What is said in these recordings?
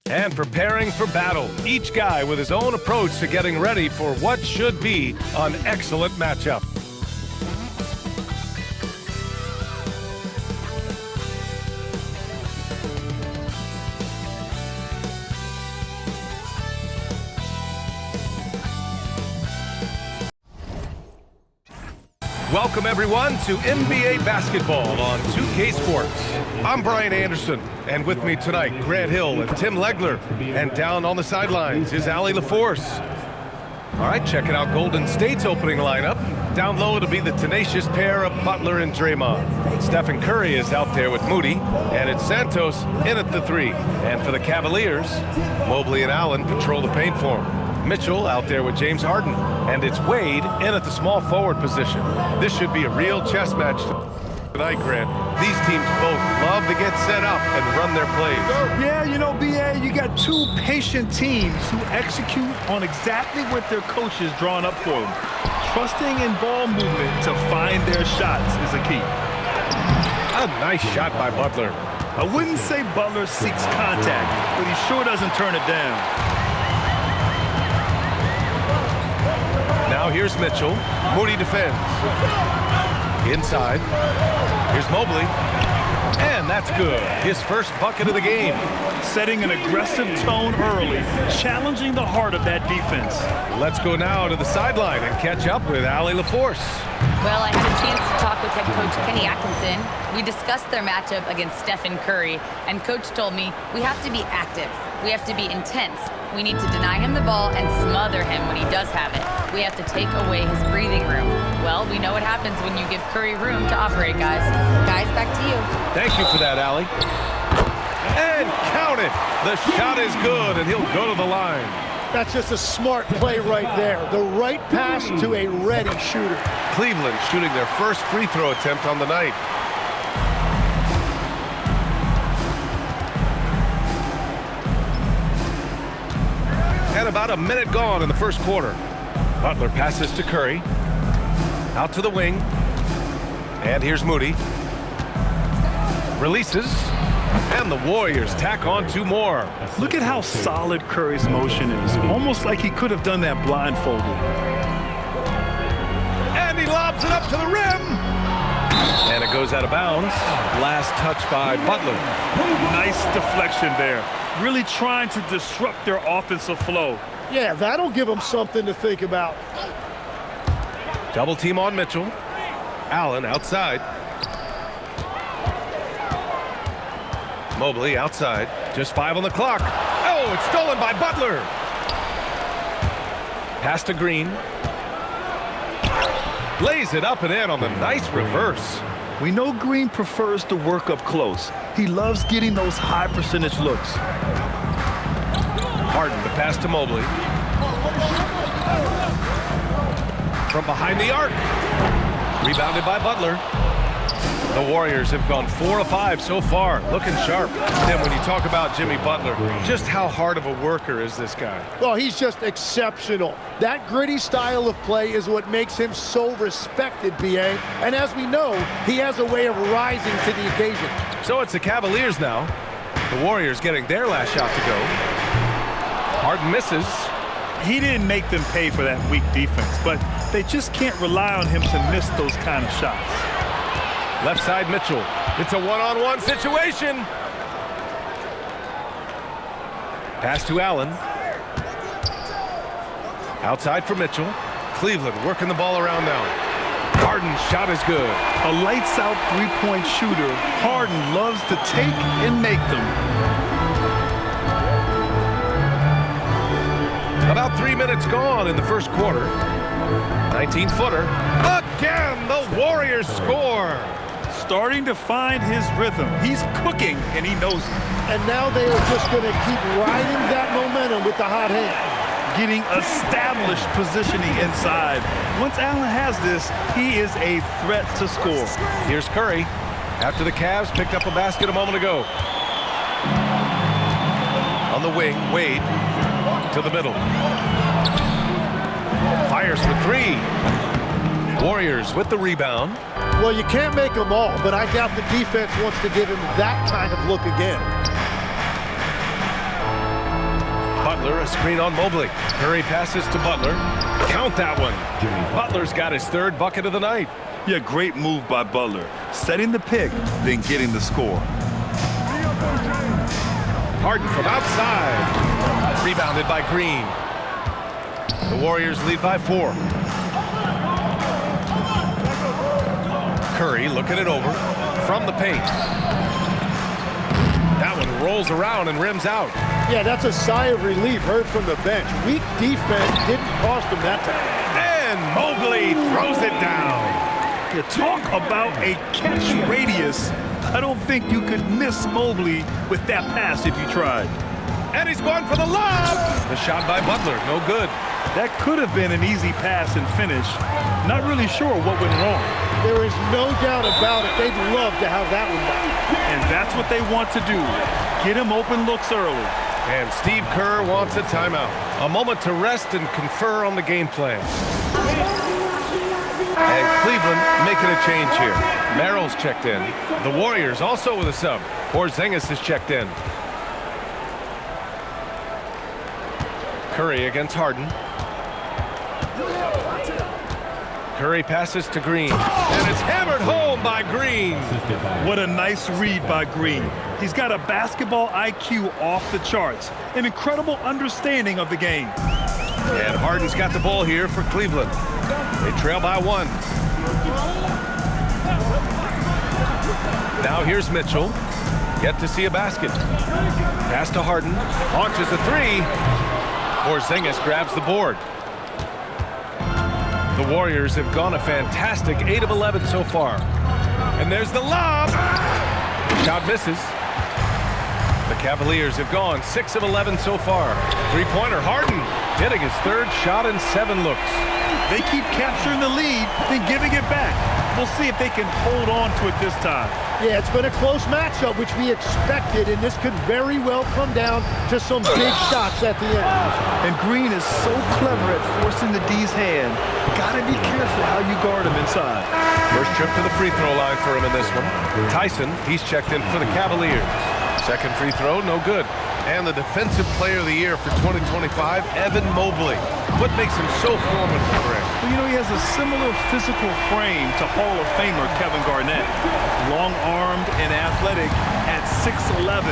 And preparing for battle, each guy with his own approach to getting ready for what should be an excellent matchup. Welcome, everyone, to NBA basketball on 2K Sports. I'm Brian Anderson, and with me tonight, Grant Hill and Tim Legler. And down on the sidelines is Allie LaForce. All right, checking out Golden State's opening lineup. Down low, it'll be the tenacious pair of Butler and Draymond. Stephen Curry is out there with Moody, and it's Santos in at the 3. And for the Cavaliers, Mobley and Allen patrol the paint for him. Mitchell out there with James Harden, and it's Wade in at the small forward position. This should be a real chess match tonight, Grant. These teams both love to get set up and run their plays. Yeah, you know, BA, you got two patient teams who execute on exactly what their coach is drawing up for them. Trusting in ball movement to find their shots is a key. A nice shot by Butler. I wouldn't say Butler seeks contact, but he sure doesn't turn it down. Now here's Mitchell. Moody defends. Inside. Here's Mobley. And that's good. His first bucket of the game. Setting an aggressive tone early, challenging the heart of that defense. Let's go now to the sideline and catch up with Allie LaForce. Well, I had a chance to talk with head coach Kenny Atkinson. We discussed their matchup against Stephen Curry, and coach told me we have to be active. We have to be intense. We need to deny him the ball and smother him when he does have it. We have to take away his breathing room. Well, we know what happens when you give Curry room to operate, guys. Guys, back to you. Thank you for that, Allie. And count it. The shot is good, and he'll go to the line. That's just a smart play right there. The right pass to a ready shooter. Cleveland shooting their first free throw attempt on the night. And about a minute gone in the first quarter. Butler passes to Curry. Out to the wing. And here's Moody. Releases. And the Warriors tack on 2 more. Look at how solid Curry's motion is. Almost like he could have done that blindfolded. And he lobs it up to the rim. And it goes out of bounds. Last touch by Butler. Nice deflection there. Really trying to disrupt their offensive flow. Yeah, that'll give them something to think about. Double team on Mitchell. Allen outside. Mobley outside. Just 5 on the clock. Oh, it's stolen by Butler. Pass to Green. Lays it up and in on the nice reverse. We know Green prefers to work up close. He loves getting those high percentage looks. Harden the pass to Mobley. From behind the arc. Rebounded by Butler. The Warriors have gone 4 of 5 so far, looking sharp. Tim, when you talk about Jimmy Butler, just how hard of a worker is this guy? Well, he's just exceptional. That gritty style of play is what makes him so respected, BA. And as we know, he has a way of rising to the occasion. So it's the Cavaliers now. The Warriors getting their last shot to go. Harden misses. He didn't make them pay for that weak defense, but they just can't rely on him to miss those kind of shots. Left side Mitchell. It's a one-on-one situation. Pass to Allen. Outside for Mitchell. Cleveland working the ball around now. Harden's shot is good. A lights-out three-point shooter. Harden loves to take and make them. About 3 minutes gone in the first quarter. 19-footer. Again, the Warriors score. Starting to find his rhythm. He's cooking, and he knows it. And now they are just going to keep riding that momentum with the hot hand. Getting established positioning inside. Once Allen has this, he is a threat to score. Here's Curry. After the Cavs picked up a basket a moment ago. On the wing, Wade to the middle. Fires for 3. Warriors with the rebound. Well, you can't make them all, but I doubt the defense wants to give him that kind of look again. Butler, a screen on Mobley. Curry passes to Butler. Count that one. Butler's got his third bucket of the night. Yeah, great move by Butler. Setting the pick, then getting the score. Harden from outside. Rebounded by Green. The Warriors lead by 4. Curry looking it over from the paint. That one rolls around and rims out. Yeah, that's a sigh of relief heard from the bench. Weak defense didn't cost them that time. And Mobley throws it down. You talk about a catch radius. I don't think you could miss Mobley with that pass if you tried. And he's going for the lob. The shot by Butler, no good. That could have been an easy pass and finish. Not really sure what went wrong. There is no doubt about it. They'd love to have that one back. And that's what they want to do. Get him open looks early. And Steve Kerr wants a timeout. A moment to rest and confer on the game plan. And Cleveland making a change here. Merrill's checked in. The Warriors also with a sub. Porzingis is checked in. Curry against Harden. Curry passes to Green. And it's hammered home by Green. What a nice read by Green. He's got a basketball IQ off the charts. An incredible understanding of the game. And Harden's got the ball here for Cleveland. They trail by 1. Now here's Mitchell. Yet to see a basket. Pass to Harden. Launches a 3. Porzingis grabs the board. The Warriors have gone a fantastic 8 of 11 so far. And there's the lob. Shot misses. The Cavaliers have gone 6 of 11 so far. Three-pointer Harden hitting his third shot in 7 looks. They keep capturing the lead, then giving it back. We'll see if they can hold on to it this time. Yeah, it's been a close matchup, which we expected, and this could very well come down to some big shots at the end. And Green is so clever at forcing the D's hand. Gotta be careful how you guard him inside. First trip to the free throw line for him in this one. Tyson, he's checked in for the Cavaliers. Second free throw, no good. And the Defensive Player of the Year for 2025, Evan Mobley. What makes him so formidable for him? Well, you know, he has a similar physical frame to Hall of Famer Kevin Garnett. Long-armed and athletic at 6'11".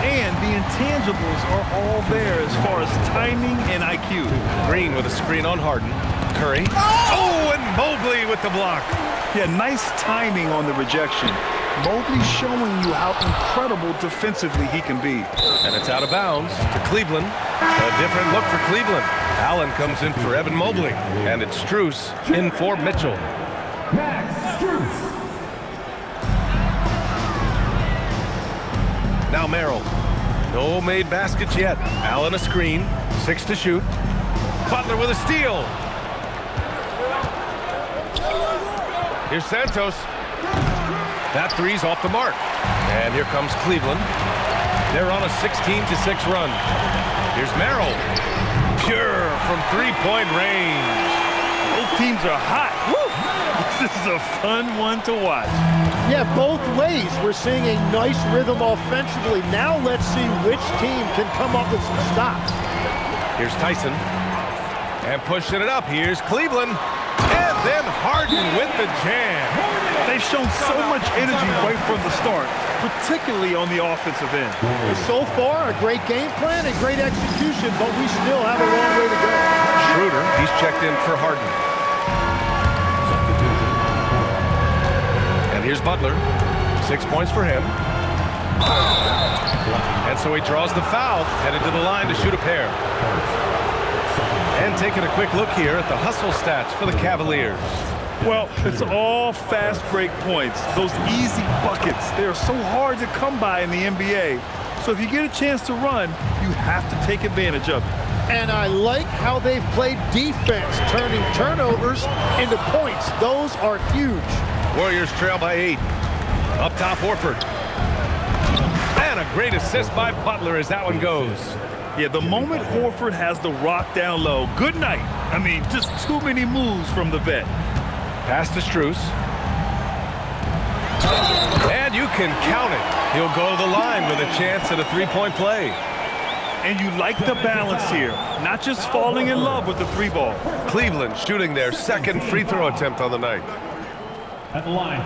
And the intangibles are all there as far as timing and IQ. Green with a screen on Harden. Curry. Oh, and Mobley with the block. Yeah, nice timing on the rejection. Mobley showing you how incredible defensively he can be. And it's out of bounds to Cleveland. A different look for Cleveland. Allen comes in for Evan Mobley. And it's Strus in for Mitchell. Now Merrill. No made baskets yet. Allen a screen. 6 to shoot. Butler with a steal. Here's Santos. That three's off the mark. And here comes Cleveland. They're on a 16-6 run. Here's Merrill. Pure from three-point range. Both teams are hot. Woo! This is a fun one to watch. Yeah, both ways. We're seeing a nice rhythm offensively. Now let's see which team can come up with some stops. Here's Tyson. And pushing it up. Here's Cleveland. And then Harden with the jam. They've shown so much energy right from the start, particularly on the offensive end. So far, a great game plan and great execution, but we still have a long way to go. Schroeder, he's checked in for Harden. And here's Butler. 6 points for him. And so he draws the foul, headed to the line to shoot a pair. And taking a quick look here at the hustle stats for the Cavaliers. Well, it's all fast break points. Those easy buckets, they're so hard to come by in the NBA. So if you get a chance to run, you have to take advantage of it. And I like how they've played defense, turning turnovers into points. Those are huge. Warriors trail by 8. Up top, Horford. And a great assist by Butler as that one goes. Yeah, the moment Horford has the rock down low, good night. I mean, just too many moves from the vet. Pass to Strus. And you can count it. He'll go to the line with a chance at a three-point play. And you like the balance here, not just falling in love with the three ball. Cleveland shooting their second free throw attempt on the night. At the line.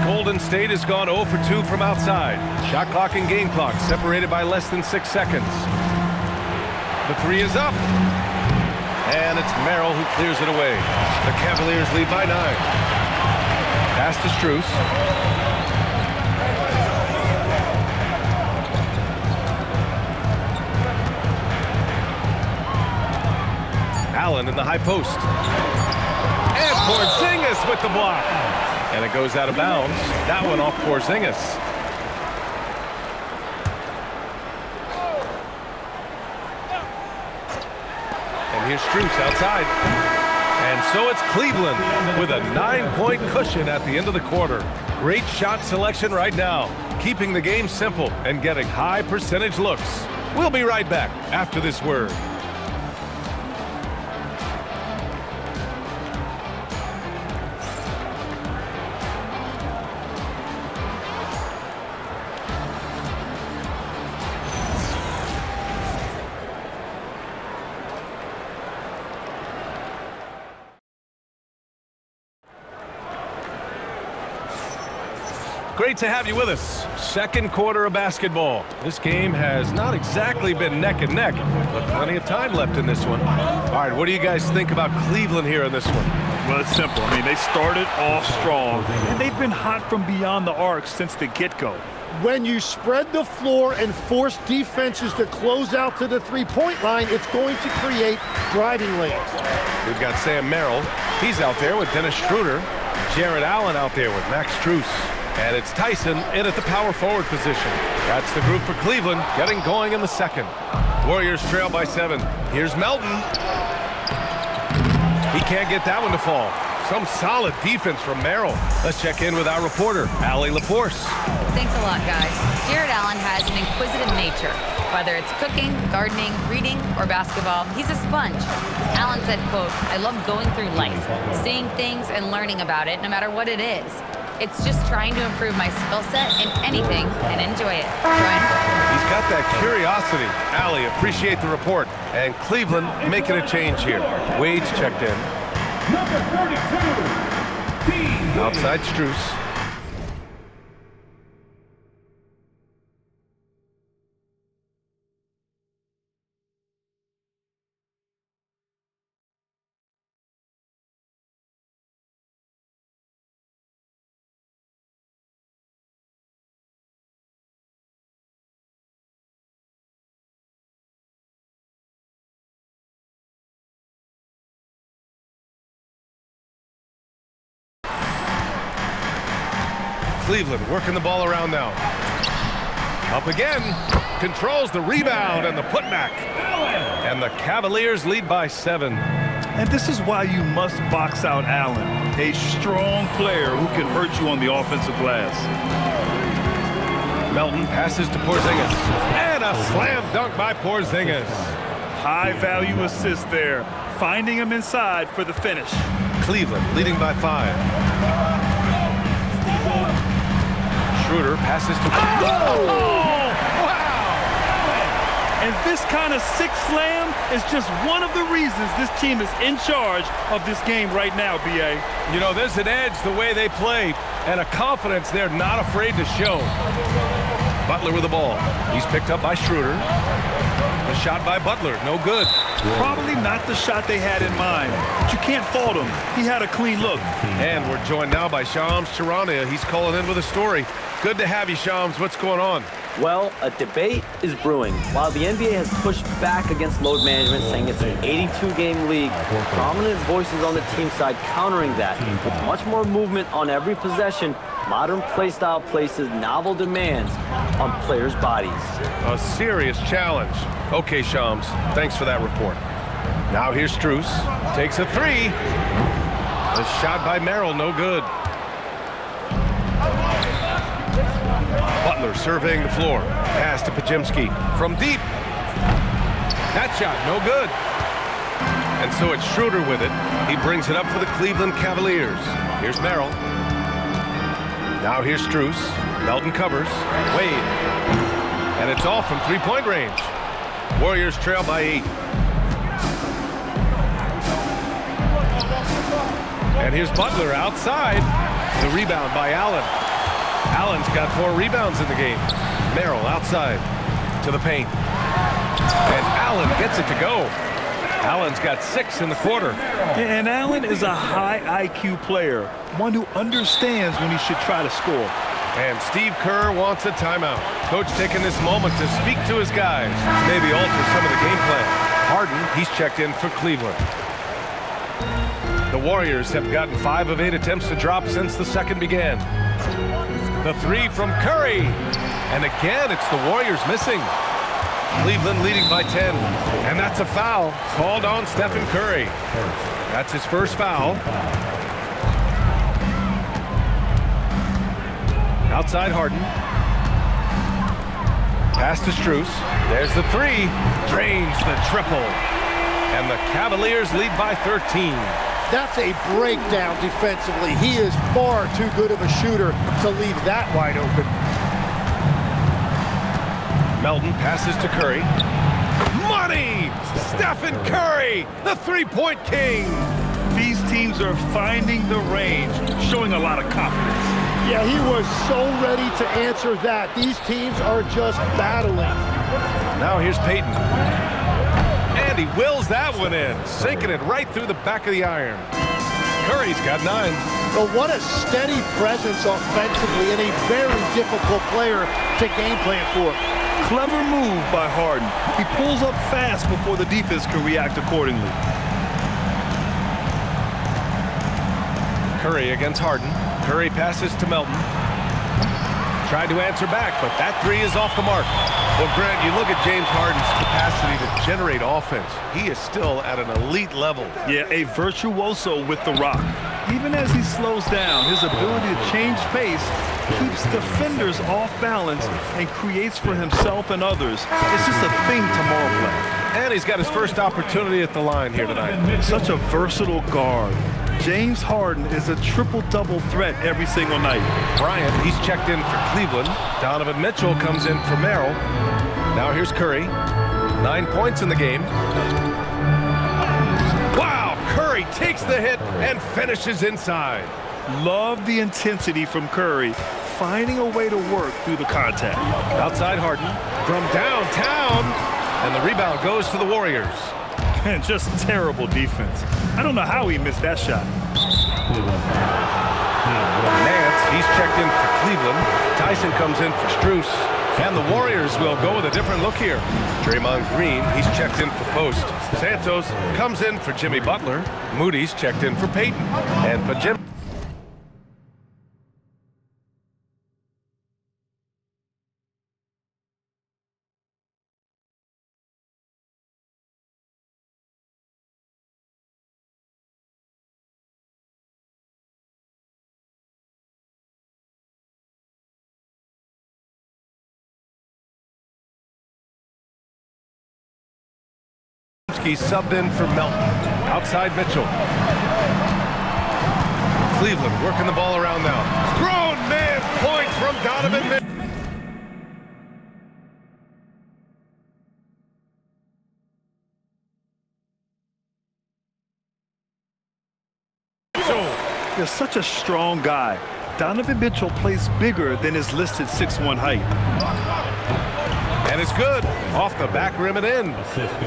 Golden State has gone 0 for 2 from outside. Shot clock and game clock separated by less than 6 seconds. The three is up. And it's Merrill who clears it away. The Cavaliers lead by 9. Pass to Strus. Allen in the high post. And Porzingis with the block. And it goes out of bounds. That one off Porzingis. And here's Strus outside. And so it's Cleveland with a 9-point cushion at the end of the quarter. Great shot selection right now, keeping the game simple and getting high percentage looks. We'll be right back after this word. Great to have you with us. Second quarter of basketball. This game has not exactly been neck and neck, but plenty of time left in this one. All right, what do you guys think about Cleveland here in this one? Well, it's simple. I mean, they started off strong, and they've been hot from beyond the arc since the get-go. When you spread the floor and force defenses to close out to the three-point line, it's going to create driving lanes. We've got Sam Merrill. He's out there with Dennis Schroeder. Jared Allen out there with Max Strus. And it's Tyson in at the power forward position. That's the group for Cleveland getting going in the second. Warriors trail by 7. Here's Melton. He can't get that one to fall. Some solid defense from Merrill. Let's check in with our reporter, Allie LaForce. Thanks a lot, guys. Jared Allen has an inquisitive nature. Whether it's cooking, gardening, reading, or basketball, he's a sponge. Allen said, quote, "I love going through life, seeing things and learning about it no matter what it is. It's just trying to improve my skill set in anything and enjoy it." Brian? He's got that curiosity. Allie, appreciate the report. And Cleveland making a change here. Wade's checked in. Number 32. Outside Strus. Cleveland working the ball around now. Up again. Controls the rebound and the putback. And the Cavaliers lead by 7. And this is why you must box out Allen, a strong player who can hurt you on the offensive glass. Melton passes to Porzingis. And a slam dunk by Porzingis. High-value assist there, finding him inside for the finish. Cleveland leading by 5. Schroeder passes to... Oh! Wow! And this kind of sick slam is just one of the reasons this team is in charge of this game right now, B.A. You know, there's an edge the way they play and a confidence they're not afraid to show. Butler with the ball. He's picked up by Schroeder. The shot by Butler, no good. Probably not the shot they had in mind, but you can't fault him. He had a clean look. And we're joined now by Shams Charania. He's calling in with a story. Good to have you, Shams. What's going on? Well, a debate is brewing. While the NBA has pushed back against load management, saying it's an 82-game league, prominent voices on the team side countering that. With much more movement on every possession, modern play style places novel demands on players' bodies. A serious challenge. Okay, Shams, thanks for that report. Now here's Strus. Takes a 3. The shot by Merrill, no good. Butler surveying the floor. Pass to Podziemski from deep. That shot, no good. And so it's Schroeder with it. He brings it up for the Cleveland Cavaliers. Here's Merrill. Now here's Strus. Melton covers. Wade. And it's off from three-point range. Warriors trail by 8. And here's Butler outside. The rebound by Allen. Allen's got 4 rebounds in the game. Merrill outside to the paint. And Allen gets it to go. Allen's got 6 in the quarter. And Allen is a high IQ player, one who understands when he should try to score. And Steve Kerr wants a timeout. Coach taking this moment to speak to his guys, maybe alter some of the game plan. Harden, he's checked in for Cleveland. The Warriors have gotten 5 of 8 attempts to drop since the second began. The 3 from Curry. And again, it's the Warriors missing. Cleveland leading by 10. And that's a foul called on Stephen Curry. That's his first foul. Outside Harden. Pass to Strus. There's the 3. Drains the triple. And the Cavaliers lead by 13. That's a breakdown defensively. He is far too good of a shooter to leave that wide open. Melton passes to Curry. Money! Stephen Curry, the three-point king. These teams are finding the range, showing a lot of confidence. Yeah, he was so ready to answer that. These teams are just battling. Now here's Payton. And he wills that one in, sinking it right through the back of the iron. Curry's got 9. But what a steady presence offensively and a very difficult player to game plan for. Clever move by Harden. He pulls up fast before the defense can react accordingly. Curry against Harden. Curry passes to Melton. Tried to answer back, but that 3 is off the mark. Well, Grant, you look at James Harden's capacity to generate offense. He is still at an elite level. Yeah, a virtuoso with the rock. Even as he slows down, his ability to change pace keeps defenders off balance and creates for himself and others. It's just a thing tomorrow play. And he's got his first opportunity at the line here tonight. Such a versatile guard. James Harden is a triple-double threat every single night. Bryant, he's checked in for Cleveland. Donovan Mitchell comes in for Merrill. Now here's Curry. 9 points in the game. Wow, Curry takes the hit and finishes inside. Love the intensity from Curry, finding a way to work through the contact. Outside Harden from downtown. And the rebound goes to the Warriors. And just terrible defense. I don't know how he missed that shot. Nance, he's checked in for Cleveland. Tyson comes in for Strus. And the Warriors will go with a different look here. Draymond Green, he's checked in for Post. Santos comes in for Jimmy Butler. Moody's checked in for Payton. And Jim. Subbed in for Melton. Outside Mitchell. Cleveland working the ball around now. Grown man point from Donovan Mitchell. You're such a strong guy. Donovan Mitchell plays bigger than his listed 6'1" height. And it's good. Off the back rim and in.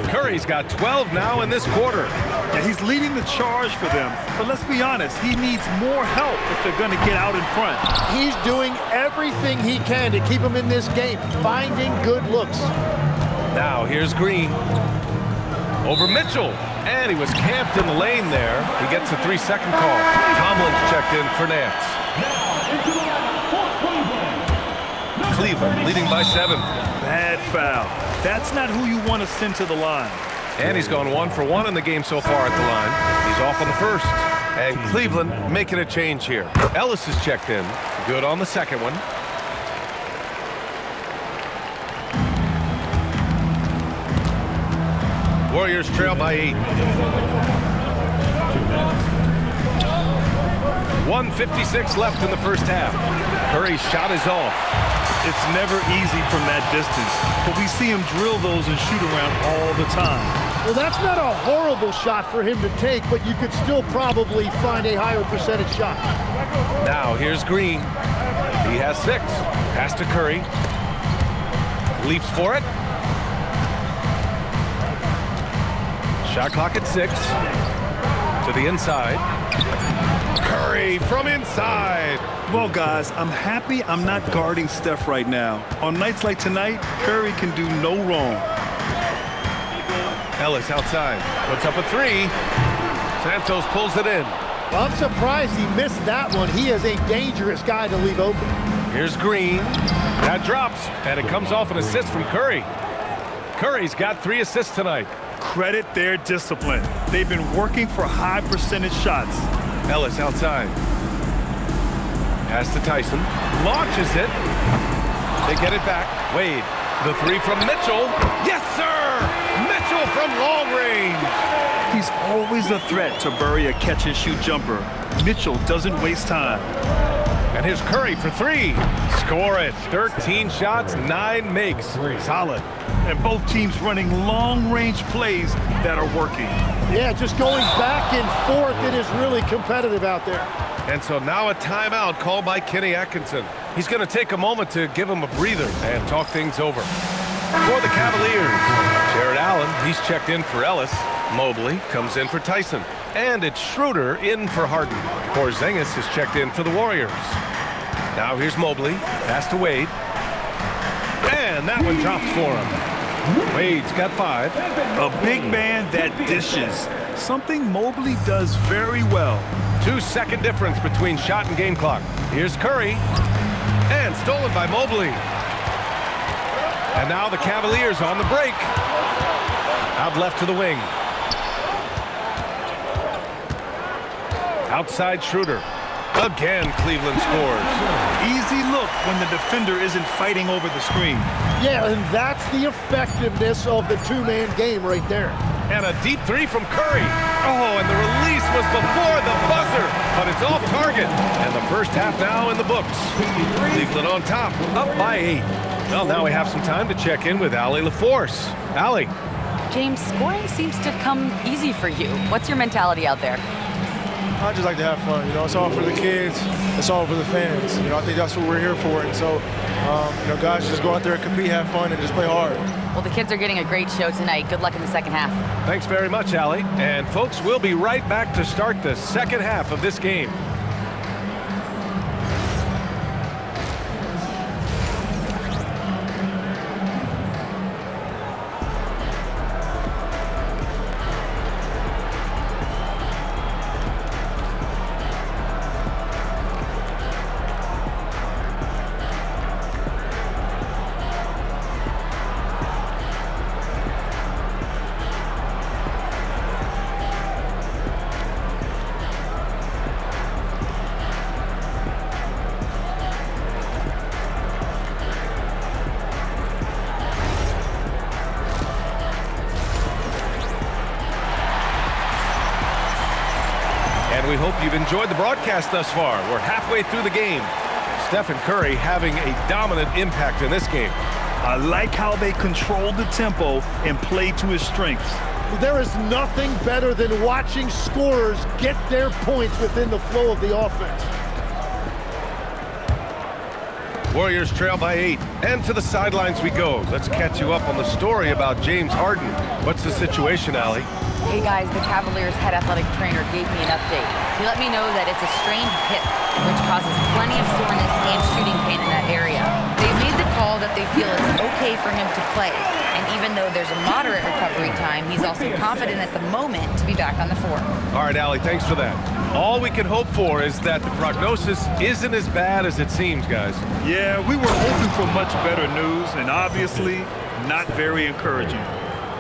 Curry's got 12 now in this quarter. Yeah, he's leading the charge for them. But let's be honest, he needs more help if they're going to get out in front. He's doing everything he can to keep him in this game, finding good looks. Now here's Green. Over Mitchell. And he was camped in the lane there. He gets a 3-second call. Tomlin's checked in for Nance. Cleveland leading by 7. Bad foul. That's not who you want to send to the line. And he's gone 1 for 1 in the game so far at the line. He's off on the first. And Cleveland making a change here. Ellis is checked in. Good on the second one. Warriors trail by 8. 1:56 left in the first half. Curry's shot is off. It's never easy from that distance, but we see him drill those and shoot around all the time. Well, that's not a horrible shot for him to take, but you could still probably find a higher percentage shot. Now here's Green. He has 6. Pass to Curry. Leaps for it. Shot clock at 6. To the inside. Curry from inside. Well, guys, I'm happy I'm not guarding Steph right now. On nights like tonight, Curry can do no wrong. Ellis outside. Puts up a 3. Santos pulls it in. Well, I'm surprised he missed that one. He is a dangerous guy to leave open. Here's Green. That drops, and it comes off an assist from Curry. Curry's got 3 assists tonight. Credit their discipline. They've been working for high percentage shots. Ellis outside. Pass to Tyson. Launches it. They get it back. Wade. The 3 from Mitchell. Yes, sir! Mitchell from long range. He's always a threat to bury a catch-and-shoot jumper. Mitchell doesn't waste time. And here's Curry for 3. Score it. 13 shots, 9 makes. Solid. And both teams running long-range plays that are working. Yeah, just going back and forth. It is really competitive out there. And so now a timeout called by Kenny Atkinson. He's going to take a moment to give him a breather and talk things over. For the Cavaliers, Jared Allen, he's checked in for Ellis. Mobley comes in for Tyson. And it's Schroeder in for Harden. Porzingis is checked in for the Warriors. Now here's Mobley. Pass to Wade. And that one drops for him. Wade's got 5. A big man that dishes. Something Mobley does very well. 2-second difference between shot and game clock. Here's Curry. And stolen by Mobley. And now the Cavaliers on the break. Out left to the wing. Outside Schroeder. Again, Cleveland scores. Easy look when the defender isn't fighting over the screen. Yeah, and that's the effectiveness of the two-man game right there. And a deep 3 from Curry. Oh, and the release was before the buzzer, but it's off target. And the first half now in the books. Cleveland on top, up by 8. Well, now we have some time to check in with Allie LaForce. Allie. James, scoring seems to come easy for you. What's your mentality out there? I just like to have fun. You know, it's all for the kids. It's all for the fans. You know, I think that's what we're here for. And so, you know, guys, just go out there and compete, have fun, and just play hard. Well, the kids are getting a great show tonight. Good luck in the second half. Thanks very much, Allie. And folks, we'll be right back to start the second half of this game. We hope you've enjoyed the broadcast thus far. We're halfway through the game. Stephen Curry having a dominant impact in this game. I like how they control the tempo and play to his strengths. There is nothing better than watching scorers get their points within the flow of the offense. Warriors trail by 8. And to the sidelines we go. Let's catch you up on the story about James Harden. What's the situation, Allie? Hey guys, the Cavaliers head athletic trainer gave me an update. He let me know that it's a strained hip, which causes plenty of soreness and shooting pain in that area. They've made the call that they feel it's okay for him to play. And even though there's a moderate recovery time, he's also confident at the moment to be back on the floor. All right, Allie, thanks for that. All we can hope for is that the prognosis isn't as bad as it seems, guys. Yeah, we were hoping for much better news, and obviously not very encouraging.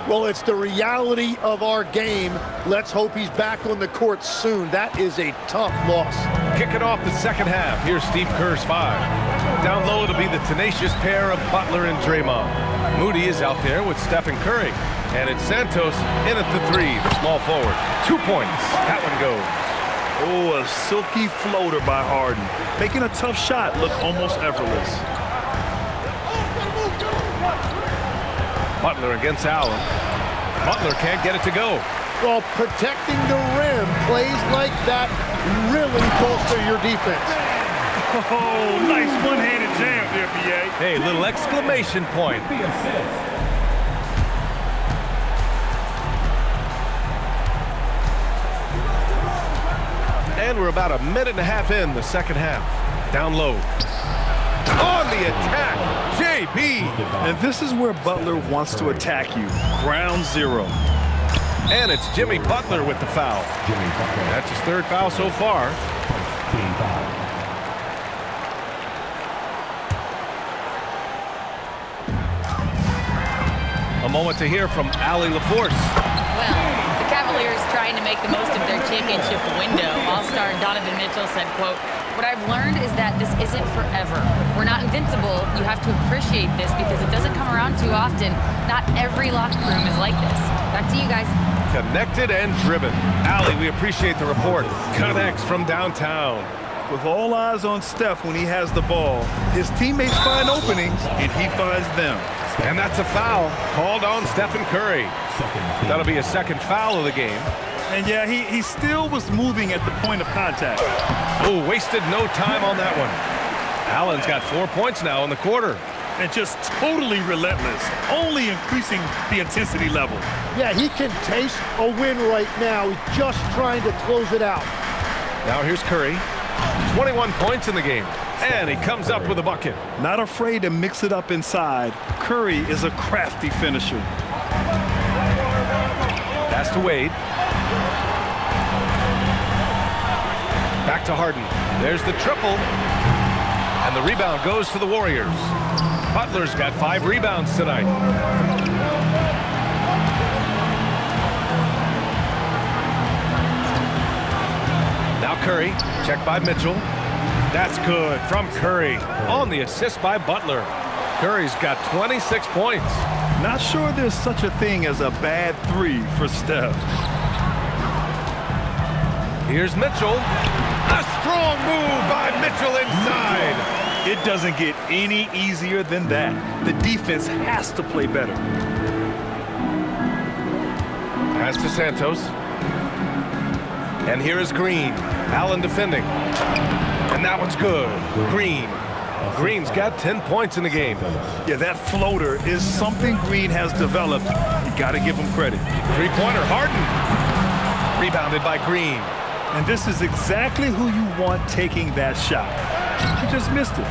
Well, it's the reality of our game. Let's hope he's back on the court soon. That is a tough loss. Kicking off the second half, here's Steve Kerr's 5. Down low, it'll be the tenacious pair of Butler and Draymond. Moody is out there with Stephen Curry. And it's Santos in at the 3, the small forward. 2 points. That one goes. Oh, a silky floater by Harden, making a tough shot look almost effortless. Butler against Allen. Butler can't get it to go. Well, protecting the rim, plays like that really bolster your defense. Oh, nice one-handed jam there, B.A. Hey, little exclamation point. The assist. And we're about a minute and a half in the second half. Down low. On the attack, JB. And this is where Butler wants to attack you. Ground zero. And it's Jimmy Butler with the foul. That's his third foul so far. A moment to hear from Allie LaForce. Well, the Cavaliers trying to make the most of their championship window. All-star Donovan Mitchell said, quote, "What I've learned is that this isn't forever. We're not invincible. You have to appreciate this because it doesn't come around too often. Not every locker room is like this." Back to you guys. Connected and driven. Allie, we appreciate the report. Connects from downtown. With all eyes on Steph when he has the ball, his teammates find openings, and he finds them. And that's a foul called on Stephen Curry. That'll be a second foul of the game. And yeah, he still was moving at the point of contact. Oh, wasted no time on that one. Allen's got 4 points now in the quarter. And just totally relentless, only increasing the intensity level. Yeah, he can taste a win right now. He's just trying to close it out. Now here's Curry. 21 points in the game. And he comes up with a bucket. Not afraid to mix it up inside. Curry is a crafty finisher. Pass to Wade. Back to Harden. There's the triple. And the rebound goes to the Warriors. Butler's got 5 rebounds tonight. Now Curry, checked by Mitchell. That's good from Curry on the assist by Butler. Curry's got 26 points. Not sure there's such a thing as a bad 3 for Steph. Here's Mitchell. A strong move by Mitchell inside. It doesn't get any easier than that. The defense has to play better. Pass to Santos. And here is Green. Allen defending. And that one's good. Green's got 10 points in the game. Yeah, that floater is something Green has developed. You got to give him credit. Three-pointer, Harden. Rebounded by Green. And this is exactly who you want taking that shot. He just missed it.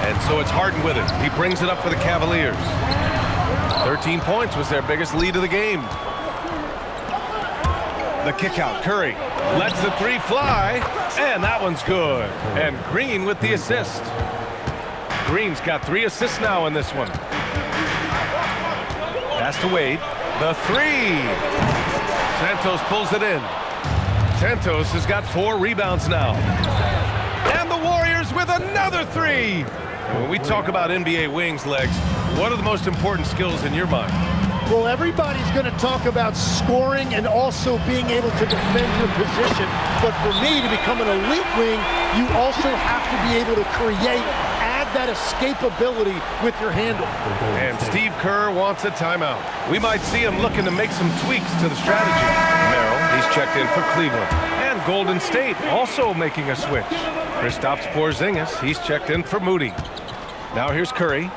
And so it's Harden with it. He brings it up for the Cavaliers. 13 points was their biggest lead of the game. The kick out, Curry lets the 3 fly, and that one's good. And Green with the assist. Green's got 3 assists now in this one. Pass to Wade. The 3. Santos pulls it in. Santos has got 4 rebounds now. And the Warriors with another 3. And when we talk about NBA wings, Legs, what are the most important skills in your mind? Well, everybody's going to talk about scoring and also being able to defend your position. But for me, to become an elite wing, you also have to be able to create, add that escapability with your handle. And Steve Kerr wants a timeout. We might see him looking to make some tweaks to the strategy. Merrill, he's checked in for Cleveland. And Golden State also making a switch. Kristaps Porzingis, he's checked in for Moody. Now here's Curry.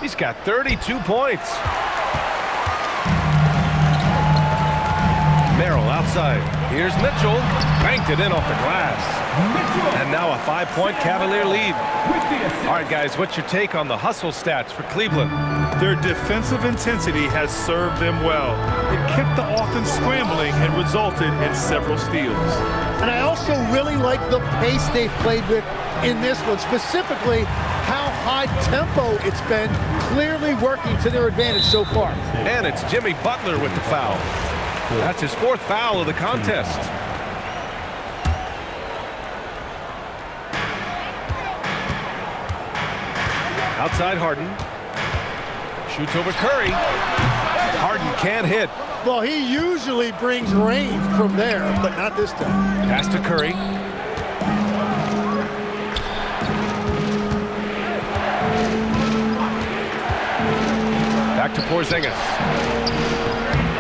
He's got 32 points. Merrill outside. Here's Mitchell. Banked it in off the glass. And now a 5-point Cavalier lead. All right, guys, what's your take on the hustle stats for Cleveland? Their defensive intensity has served them well. It kept the offense scrambling and resulted in several steals. And I also really like the pace they've played with in this one, specifically how high tempo it's been, clearly working to their advantage so far. And it's Jimmy Butler with the foul. That's his 4th foul of the contest. Outside Harden. Shoots over Curry. Harden can't hit. Well, he usually brings rain from there, but not this time. Pass to Curry. Back to Porzingis.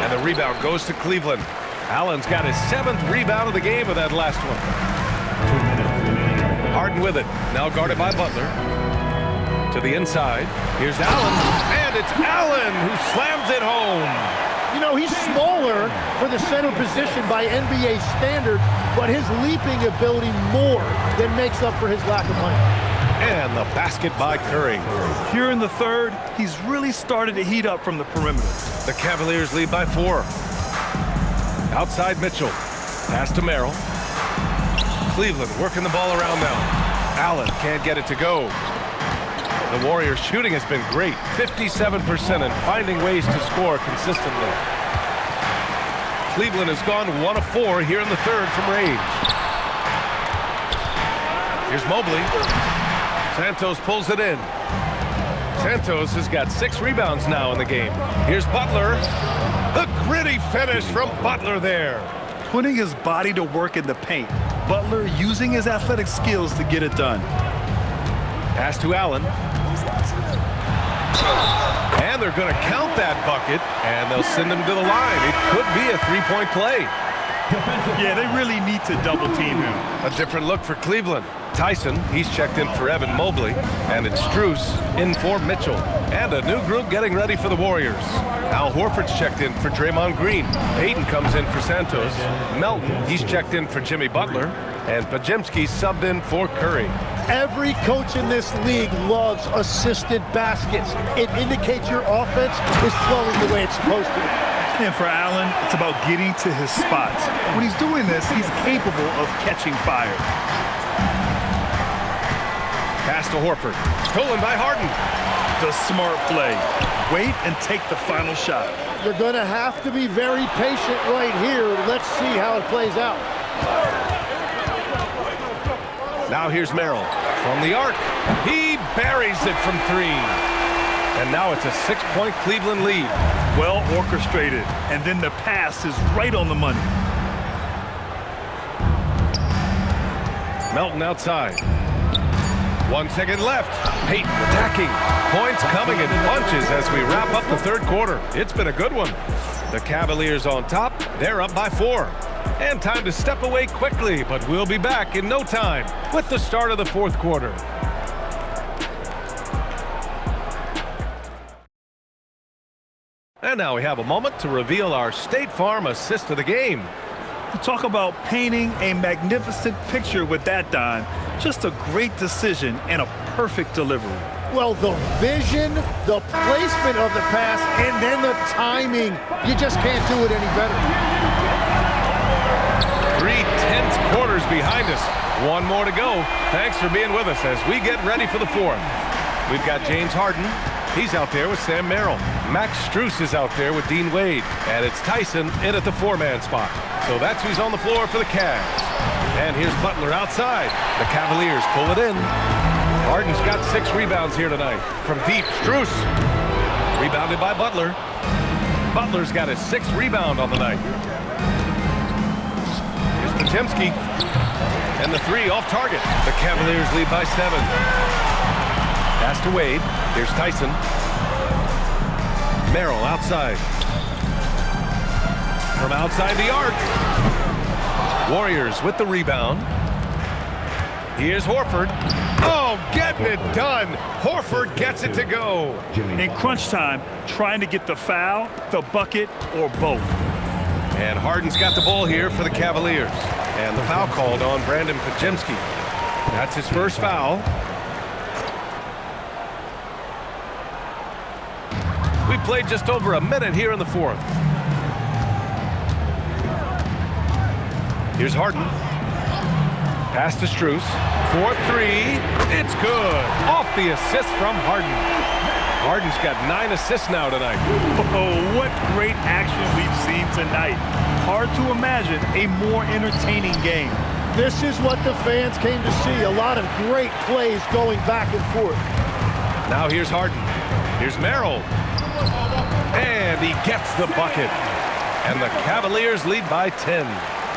And the rebound goes to Cleveland. Allen's got his 7th rebound of the game with that last one. Harden with it. Now guarded by Butler. To the inside. Here's Allen. And it's Allen who slams it home. You know, he's smaller for the center position by NBA standard, but his leaping ability more than makes up for his lack of height. And the basket by Curry. Here in the third, he's really started to heat up from the perimeter. The Cavaliers lead by 4. Outside Mitchell. Pass to Merrill. Cleveland working the ball around now. Allen can't get it to go. The Warriors' shooting has been great. 57% and finding ways to score consistently. Cleveland has gone 1 of 4 here in the third from range. Here's Mobley. Santos pulls it in. Santos has got 6 rebounds now in the game. Here's Butler. The gritty finish from Butler there. Putting his body to work in the paint. Butler using his athletic skills to get it done. Pass to Allen. And they're going to count that bucket, and they'll send him to the line. It could be a 3-point play. Yeah, they really need to double team him. A different look for Cleveland. Tyson, he's checked in for Evan Mobley, and it's Strus in for Mitchell. And a new group getting ready for the Warriors. Al Horford's checked in for Draymond Green. Payton comes in for Santos. Melton, he's checked in for Jimmy Butler. And Pajemski subbed in for Curry. Every coach in this league loves assisted baskets. It indicates your offense is flowing the way it's supposed to. And for Allen, it's about getting to his spots. When he's doing this, he's capable of catching fire. Pass to Horford. Stolen by Harden. The smart play. Wait and take the final shot. You're going to have to be very patient right here. Let's see how it plays out. Now here's Merrill from the arc. He buries it from 3. And now it's a 6-point Cleveland lead. Well orchestrated. And then the pass is right on the money. Melton outside. 1 second left. Payton attacking. Points coming in bunches as we wrap up the third quarter. It's been a good one. The Cavaliers on top. They're up by 4. And time to step away quickly, but we'll be back in no time with the start of the fourth quarter. And now we have a moment to reveal our State Farm assist of the game. Talk about painting a magnificent picture with that dime. Just a great decision and a perfect delivery. Well, the vision, the placement of the pass, and then the timing. You just can't do it any better. 3 tense quarters behind us. 1 more to go. Thanks for being with us as we get ready for the fourth. We've got James Harden. He's out there with Sam Merrill. Max Strus is out there with Dean Wade. And it's Tyson in at the 4-man spot. So that's who's on the floor for the Cavs. And here's Butler outside. The Cavaliers pull it in. Harden's got 6 rebounds here tonight. From deep, Strus. Rebounded by Butler. Butler's got his 6th rebound on the night. Here's Pajemski. And the 3 off target. The Cavaliers lead by 7. Pass to Wade. Here's Tyson. Merrill outside. From outside the arc. Warriors with the rebound. Here's Horford. Oh, getting it done. Horford gets it to go. In crunch time, trying to get the foul, the bucket, or both. And Harden's got the ball here for the Cavaliers. And the foul called on Brandon Pajemski. That's his first foul. We played just over a minute here in the fourth. Here's Harden. Pass to Strus. 4-3. It's good. Off the assist from Harden. Harden's got 9 assists now tonight. Oh, what great action we've seen tonight. Hard to imagine a more entertaining game. This is what the fans came to see. A lot of great plays going back and forth. Now here's Harden. Here's Merrill. And he gets the bucket. And the Cavaliers lead by 10.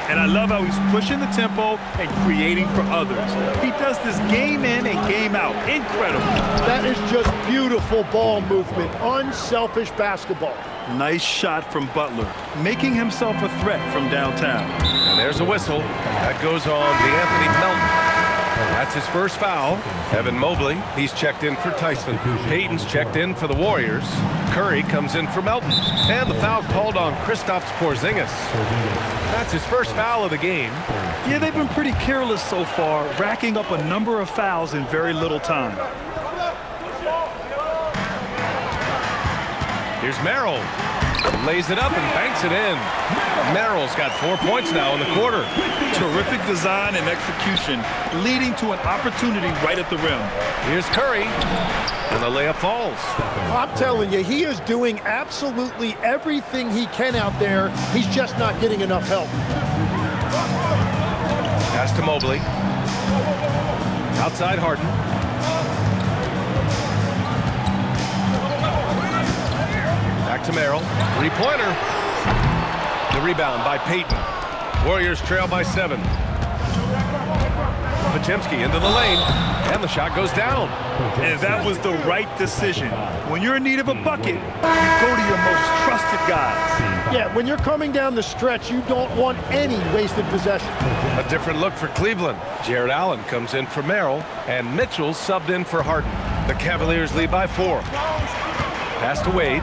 And I love how he's pushing the tempo and creating for others. He does this game in and game out. Incredible. That is just beautiful ball movement, unselfish basketball. Nice shot from Butler, making himself a threat from downtown. And there's a whistle. That goes on D'Anthony Melton. That's his first foul. Evan Mobley, he's checked in for Tyson. Payton's checked in for the Warriors. Curry comes in for Melton. And the foul called on Kristaps Porzingis. That's his first foul of the game. Yeah, they've been pretty careless so far, racking up a number of fouls in very little time. Here's Merrill. Lays it up and banks it in. Merrill's got 4 points now in the quarter. Terrific design and execution, leading to an opportunity right at the rim. Here's Curry. And the layup falls. I'm telling you, he is doing absolutely everything he can out there. He's just not getting enough help. Pass to Mobley. Outside Harden. Back to Merrill. Three-pointer. The rebound by Payton. Warriors trail by 7. Podziemski into the lane. And the shot goes down. And that was the right decision. When you're in need of a bucket, you go to your most trusted guys. Yeah, when you're coming down the stretch, you don't want any wasted possession. A different look for Cleveland. Jared Allen comes in for Merrill. And Mitchell subbed in for Harden. The Cavaliers lead by 4. Pass to Wade.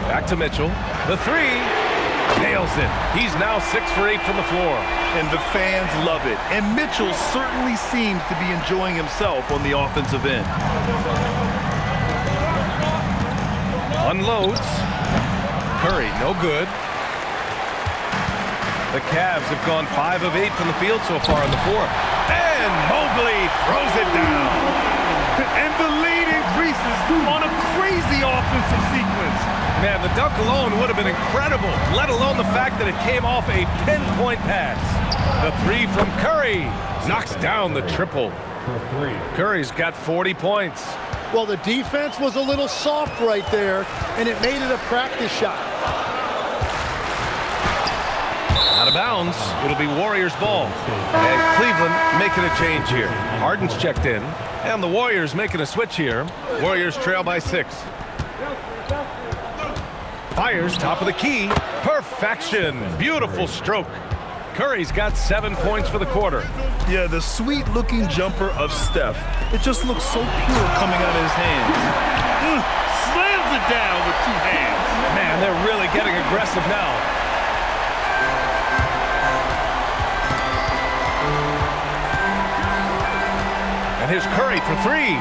Back to Mitchell. The three. Nails it. He's now 6 for 8 from the floor. And the fans love it. And Mitchell certainly seems to be enjoying himself on the offensive end. Unloads. Curry, no good. The Cavs have gone 5 of 8 from the field so far in the fourth. And Mobley throws it down. And the lead increases on a crazy offensive sequence. Man, the dunk alone would have been incredible, let alone the fact that it came off a pinpoint pass. The three from Curry knocks down the triple. Curry's got 40 points. Well, the defense was a little soft right there, and it made it a practice shot. Out of bounds, it'll be Warriors ball. And Cleveland making a change here. Harden's checked in, and the Warriors making a switch here. Warriors trail by 6. Fires top of the key. Perfection. Beautiful stroke. Curry's got 7 points for the quarter. Yeah, the sweet-looking jumper of Steph. It just looks so pure coming out of his hands. Slams it down with 2 hands. Man, they're really getting aggressive now. And here's Curry for 3.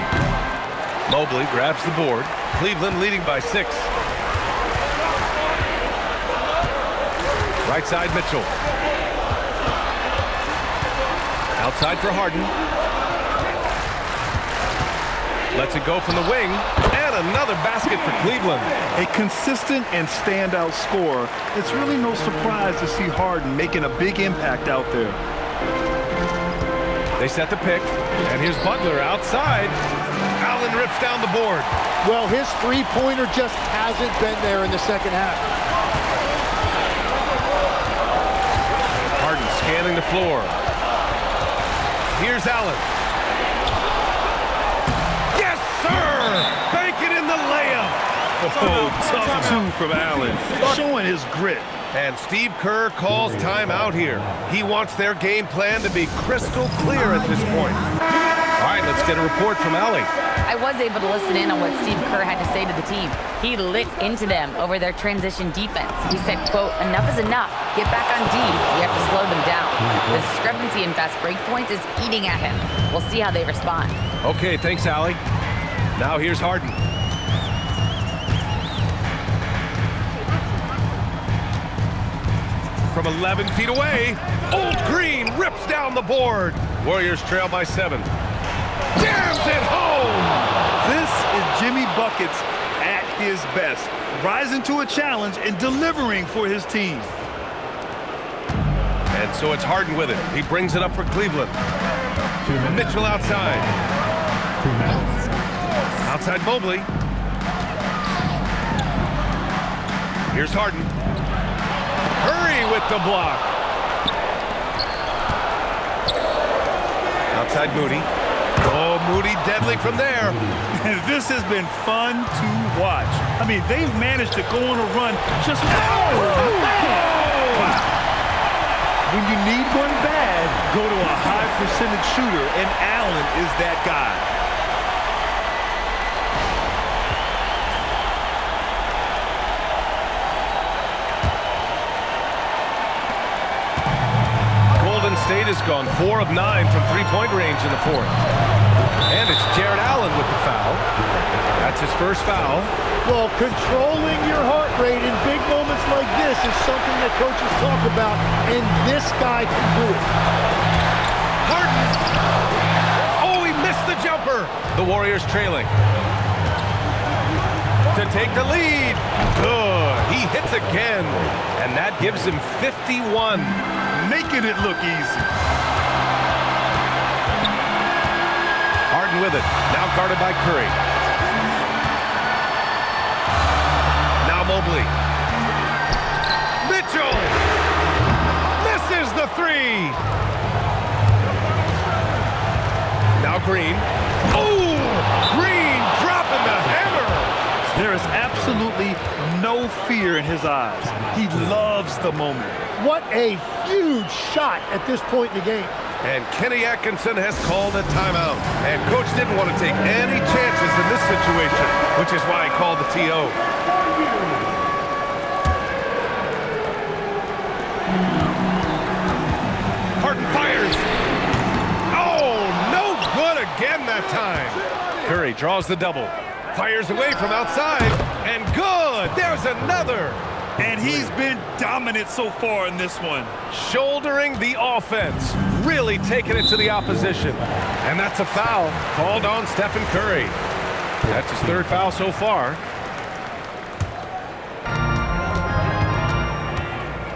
Mobley grabs the board. Cleveland leading by 6. Right side, Mitchell. Outside for Harden. Lets it go from the wing. And another basket for Cleveland. A consistent and standout scorer. It's really no surprise to see Harden making a big impact out there. They set the pick. And here's Butler outside. Allen rips down the board. Well, his three-pointer just hasn't been there in the second half. Harden scanning the floor. Here's Allen. Yes, sir! Bank it in the layup. Oh, tough 2 from Allen, showing his grit. And Steve Kerr calls timeout here. He wants their game plan to be crystal clear at this point. All right, let's get a report from Allie. I was able to listen in on what Steve Kerr had to say to the team. He lit into them over their transition defense. He said, quote, "Enough is enough. Get back on D. We have to slow them down. The discrepancy in fast break points is eating at him. We'll see how they respond." Okay, thanks, Allie. Now here's Harden. From 11 feet away, Old Green rips down the board. Warriors trail by 7. Jams it home! This is Jimmy Buckets at his best, rising to a challenge and delivering for his team. And so it's Harden with it. He brings it up for Cleveland. Mitchell outside. Outside Mobley. Here's Harden. Curry with the block. Outside Moody. Oh, Moody deadly from there. This has been fun to watch. I mean, they've managed to go on a run just... When you need one bad, go to a high percentage shooter, and Allen is that guy. Golden State has gone 4 of 9 from three-point range in the fourth. And it's Jared Allen with the foul. That's his first foul. Well, controlling your heart rate in big moments like this is something that coaches talk about, and this guy can do it. Harden! Oh, he missed the jumper. The Warriors trailing. To take the lead. Good. He hits again. And that gives him 51. Making it look easy. Harden with it. Now guarded by Curry. Now Mobley. Mitchell! Misses the three! Now Green. Oh! Green dropping the hammer! There is absolutely no fear in his eyes. He loves the moment. What a huge shot at this point in the game. And Kenny Atkinson has called a timeout. And coach didn't want to take any chances in this situation, which is why he called the TO. Harden fires. Oh, no good again that time. Curry draws the double. Fires away from outside. And good. There's another. And he's been dominant so far in this one. Shouldering the offense. Really taking it to the opposition. And that's a foul called on Stephen Curry. That's his third foul so far.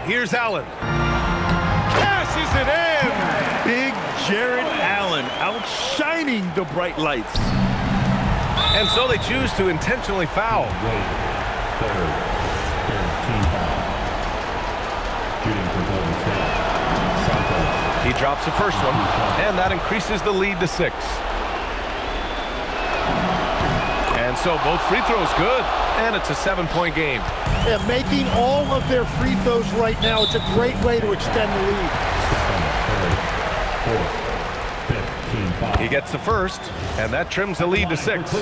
Here's Allen. Cashes it in! Big Jared Allen outshining the bright lights. And so they choose to intentionally foul. He drops the first one, and that increases the lead to 6. And so both free throws good, and it's a 7-point game. Yeah, making all of their free throws right now, it's a great way to extend the lead. He gets the first, and that trims the lead to 6.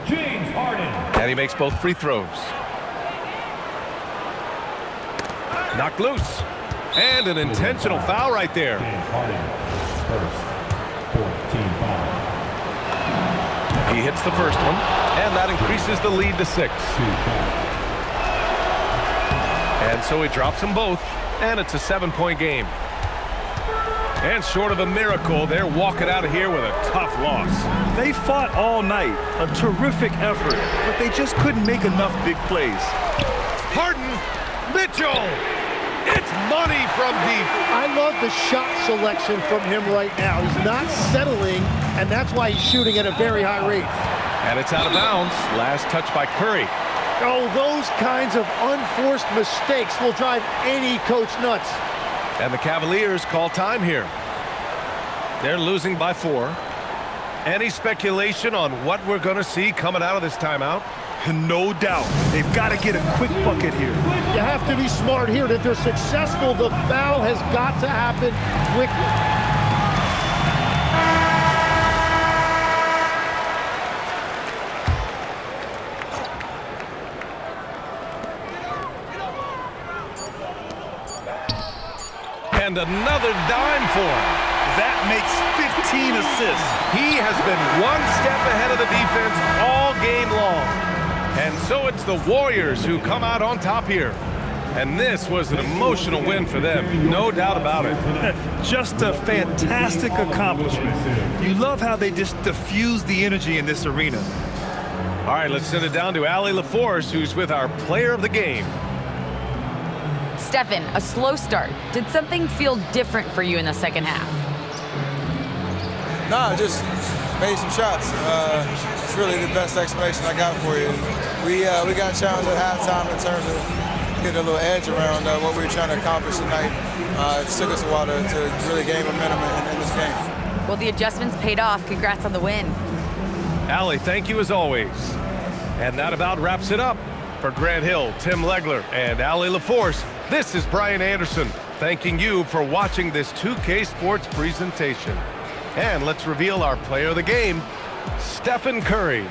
James Harden. And he makes both free throws. Knocked loose. And an intentional foul right there. He hits the first one, and that increases the lead to 6. And so he drops them both, and it's a 7-point game. And short of a miracle, they're walking out of here with a tough loss. They fought all night, a terrific effort, but they just couldn't make enough big plays. Harden, Mitchell, it's money from deep. I love the shot selection from him right now. He's not settling, and that's why he's shooting at a very high rate. And it's out of bounds. Last touch by Curry. Oh, those kinds of unforced mistakes will drive any coach nuts. And the Cavaliers call time here. They're losing by 4. Any speculation on what we're going to see coming out of this timeout? No doubt. They've got to get a quick bucket here. You have to be smart here. If they're successful, the foul has got to happen quickly. And another dime for him. That makes 15 assists. He has been one step ahead of the defense all game long. And so it's the Warriors who come out on top here. And this was an emotional win for them, no doubt about it. Just a fantastic accomplishment. You love how they just diffuse the energy in this arena. All right, let's send it down to Allie LaForce, who's with our player of the game. Stephen, a slow start. Did something feel different for you in the second half? Nah, just made some shots. It's really the best explanation I got for you. We got challenged at halftime in terms of getting a little edge around what we were trying to accomplish tonight. It took us a while to really gain momentum in this game. Well, the adjustments paid off. Congrats on the win. Allie, thank you as always. And that about wraps it up. For Grant Hill, Tim Legler, and Allie LaForce, this is Brian Anderson, thanking you for watching this 2K Sports presentation. And let's reveal our player of the game, Stephen Curry.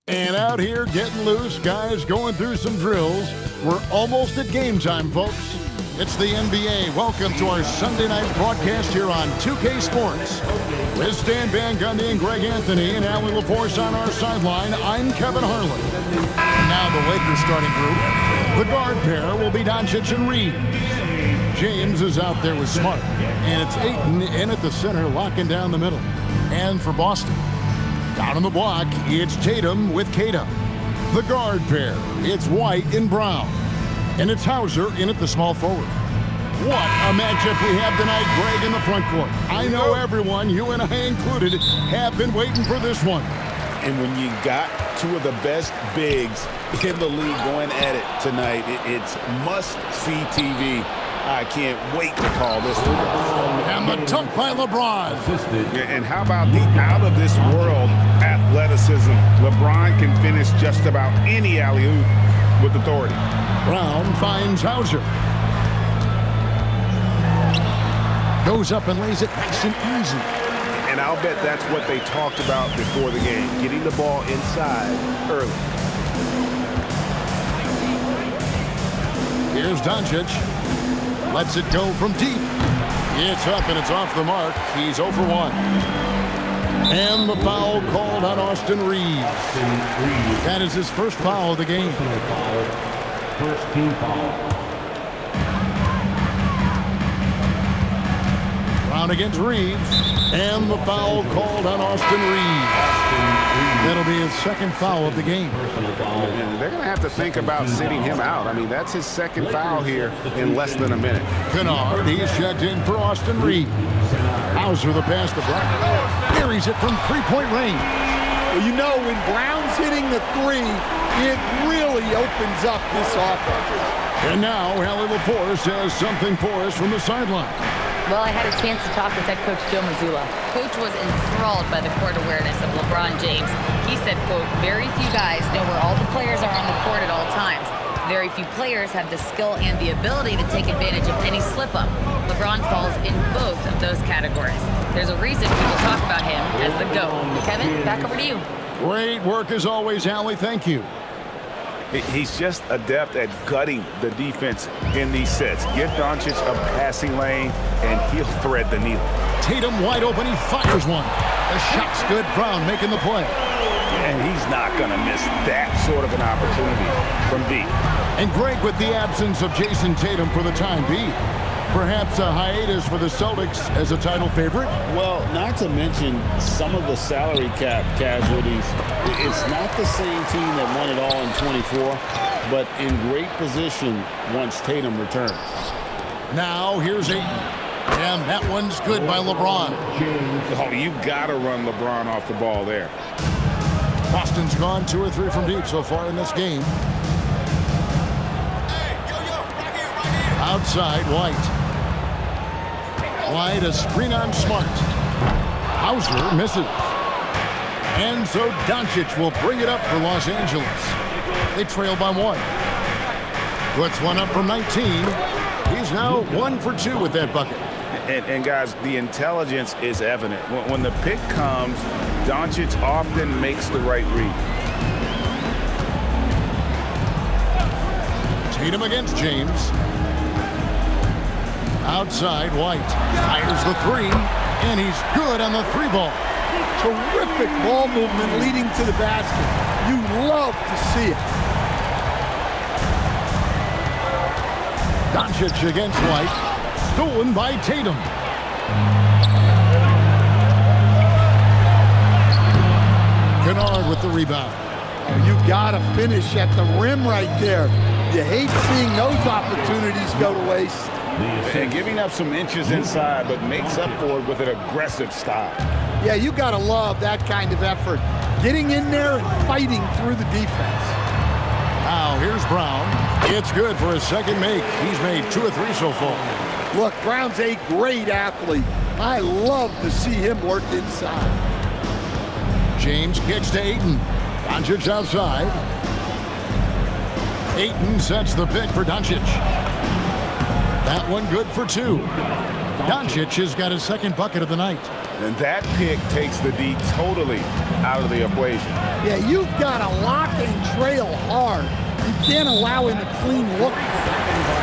And out here getting loose, guys going through some drills. We're almost at game time, folks. It's the NBA. Welcome to our Sunday night broadcast here on 2K Sports. With Stan Van Gundy and Greg Anthony and Allie LaForce on our sideline, I'm Kevin Harlan. Now the Lakers starting group. The guard pair will be Doncic and Reed. James is out there with Smart. And it's Ayton in at the center, locking down the middle. And for Boston, down on the block, it's Tatum with Kata. The guard pair, it's White and Brown. And it's Hauser in at the small forward. What a matchup we have tonight, Greg, in the front court. I know everyone, you and I included, have been waiting for this one. And when you got two of the best bigs in the league going at it tonight, it's must-see TV. I can't wait to call this one. And the dunk by LeBron. Yeah, and how about the out-of-this-world athleticism? LeBron can finish just about any alley-oop with authority. Brown finds Hauser. Goes up and lays it nice and easy. And I'll bet that's what they talked about before the game, getting the ball inside early. Here's Doncic. Lets it go from deep. It's up and it's off the mark. He's 0 for 1. And the foul called on Austin Reeves. That is his first foul of the game. First team foul. Brown against Reeves. And the foul called on Austin Reeves. That'll be his second foul of the game. And they're going to have to think about sitting him out. I mean, that's his second foul here in less than a minute. Kennard, he's checked in for Austin Reeves. Hauser the pass to Brown. Buries it from three-point range. Well, you know, when Brown's hitting the three, it really opens up this offense. And now, Allie LaForce has something for us from the sideline. Well, I had a chance to talk with head coach Joe Mazzulla. Coach was enthralled by the court awareness of LeBron James. He said, quote, very few guys know where all the players are on the court at all times. Very few players have the skill and the ability to take advantage of any slip-up. LeBron falls in both of those categories. There's a reason people talk about him as the GOAT. Kevin, back over to you. Great work as always, Allie. Thank you. He's just adept at gutting the defense in these sets. Give Doncic a passing lane, and he'll thread the needle. Tatum wide open. He fires one. The shot's good. Brown making the play. And he's not going to miss that sort of an opportunity from deep. And Greg with the absence of Jason Tatum for the time being. Perhaps a hiatus for the Celtics as a title favorite? Well, not to mention some of the salary cap casualties. It's not the same team that won it all in 24, but in great position once Tatum returns. Now here's Ayton. And that one's good by LeBron. Oh, you got to run LeBron off the ball there. Boston's gone 2 or 3 from deep so far in this game. Outside, White. White, a screen on Smart. Hauser misses. And so Doncic will bring it up for Los Angeles. They trail by 1. Puts one up from 19. He's now 1 for 2 with that bucket. And guys, the intelligence is evident. When the pick comes, Doncic often makes the right read. Tatum against James. Outside, White fires the 3, and he's good on the 3 ball. Terrific ball movement leading to the basket. You love to see it. Doncic against White. Stolen by Tatum. Kennard with the rebound. Oh, you gotta finish at the rim right there. You hate seeing those opportunities go to waste. And giving up some inches inside, but makes up for it with an aggressive style. Yeah, you gotta love that kind of effort. Getting in there and fighting through the defense. Now here's Brown. It's good for his second make. He's made 2 of 3 so far. Look, Brown's a great athlete. I love to see him work inside. James kicks to Ayton. Doncic outside. Ayton sets the pick for Doncic. That one good for 2. Doncic has got his second bucket of the night. And that pick takes the D totally out of the equation. Yeah, you've got to lock and trail hard. You can't allow him a clean look.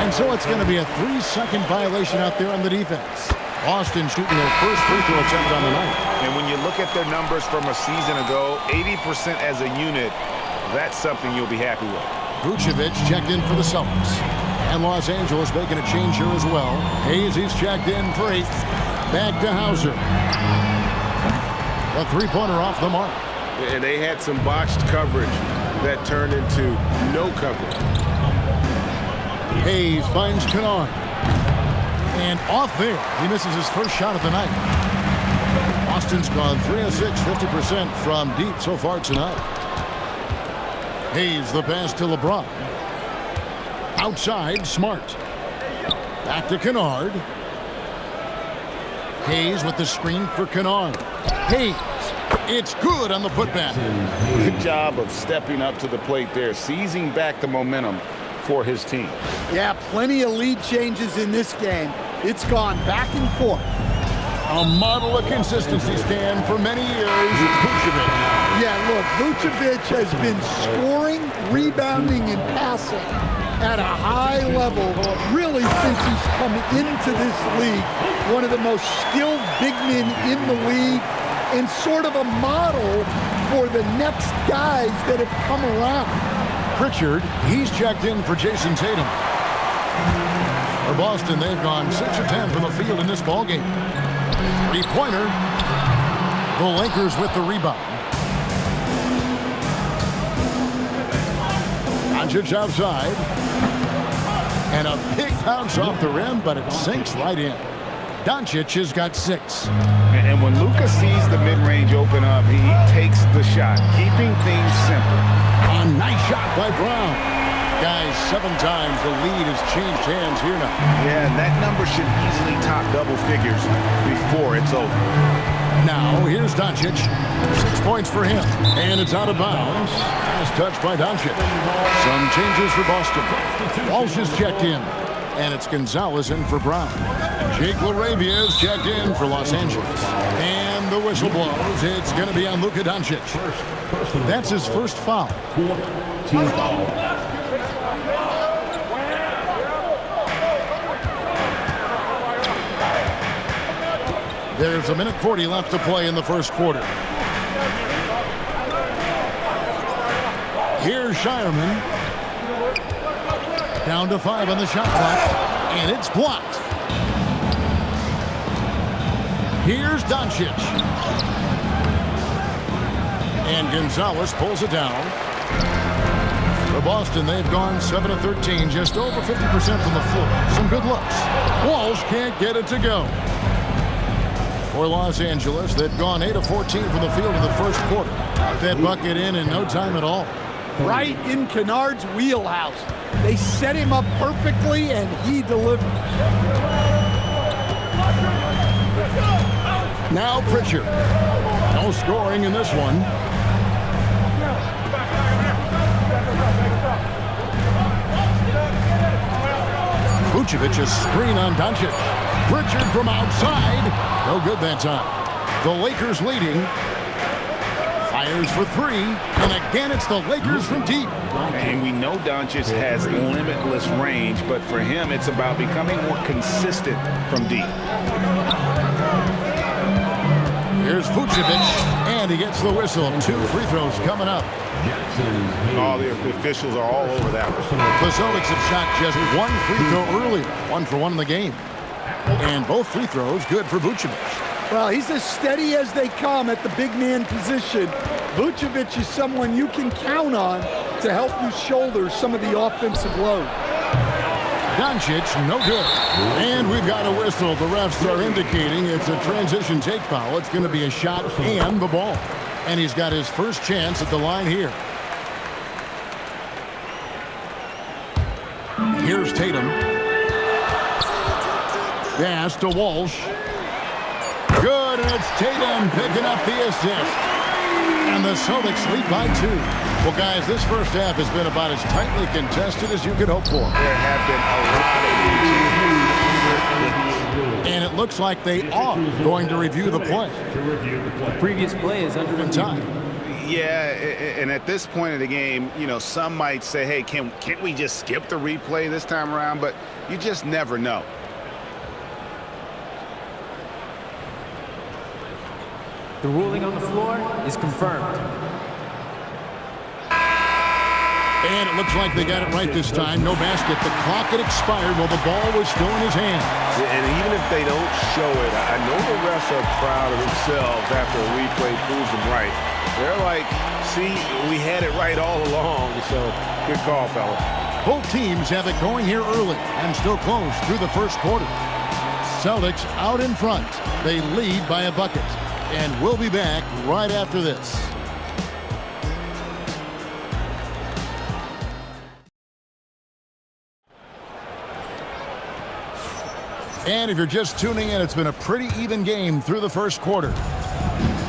And so it's going to be a 3-second violation out there on the defense. Boston shooting their first free throw attempt on the night. And when you look at their numbers from a season ago, 80% as a unit, that's something you'll be happy with. Vucevic checked in for the Celtics. And Los Angeles making a change here as well. Hayes, he's checked in for 8. Back to Hauser. A 3-pointer off the mark. And they had some botched coverage that turned into no coverage. Hayes finds Kennard. And off there, he misses his first shot of the night. Boston's gone 3 of 6, 50% from deep so far tonight. Hayes, the pass to LeBron. Outside, Smart. Back to Kennard. Hayes with the screen for Kennard. Hayes, it's good on the putback. Good job of stepping up to the plate there, seizing back the momentum for his team. Yeah, plenty of lead changes in this game. It's gone back and forth. A model of consistency, Stan, for many years. Vucevic. Yeah, look, Vucevic has been scoring, rebounding, and passing at a high level really since he's come into this league. One of the most skilled big men in the league and sort of a model for the next guys that have come around. Pritchard, he's checked in for Jason Tatum. For Boston, they've gone 6 of 10 from the field in this ballgame. 3-pointer. The Lakers with the rebound. Doncic outside. And a big bounce off the rim, but it sinks right in. Doncic has got 6. And when Luka sees the mid-range open up, he takes the shot, keeping things simple. A nice shot by Brown. Guys, 7 times the lead has changed hands here now. Yeah, and that number should easily top double figures before it's over. Now, here's Doncic. 6 points for him. And it's out of bounds. Last touch by Doncic. Some changes for Boston. Walsh is checked in. And it's Gonzalez in for Brown. Jake LaRavia is checked in for Los Angeles. And the whistle blows. It's going to be on Luka Doncic. That's his first foul. Team foul. There's 1:40 left to play in the first quarter. Here's Shireman. Down to 5 on the shot clock. And it's blocked. Here's Doncic. And Gonzalez pulls it down. For Boston, they've gone 7 of 13, just over 50% from the floor. Some good looks. Walsh can't get it to go. For Los Angeles, they've gone 8 of 14 from the field in the first quarter. Got that bucket in no time at all. Right in Kennard's wheelhouse. They set him up perfectly, and he delivers. Now Pritchard. No scoring in this one. Vucevic's screen on Doncic. Pritchard from outside. No good that time. The Lakers leading. Fires for three. And again, it's the Lakers from deep. And we know Doncic has limitless range, but for him, it's about becoming more consistent from deep. Here's Vucevic, and he gets the whistle. 2 free throws coming up. All the officials are all over that. The Celtics have shot just 1 free throw earlier. 1 for 1 in the game. And both free throws good for Vucevic. Well, he's as steady as they come at the big man position. Vucevic is someone you can count on to help you shoulder some of the offensive load. Doncic, no good. And we've got a whistle. The refs are indicating it's a transition take foul. It's going to be a shot and the ball. And he's got his first chance at the line here. Here's Tatum. Pass to Walsh. Good, and it's Tatum picking up the assist. And the Celtics lead by 2. Well, guys, this first half has been about as tightly contested as you could hope for. There have been a lot of and it looks like they are going to review the play. Previous play is under time. Yeah, and at this point of the game, you know, some might say, hey, can't we just skip the replay this time around? But you just never know. The ruling on the floor is confirmed. And it looks like they got it right this time. No basket. The clock had expired while the ball was still in his hands. And even if they don't show it, I know the refs are proud of themselves after a replay proves them right. They're like, see, we had it right all along. So good call, fella. Both teams have it going here early and still close through the first quarter. Celtics out in front. They lead by a bucket. And we'll be back right after this. And if you're just tuning in, it's been a pretty even game through the first quarter.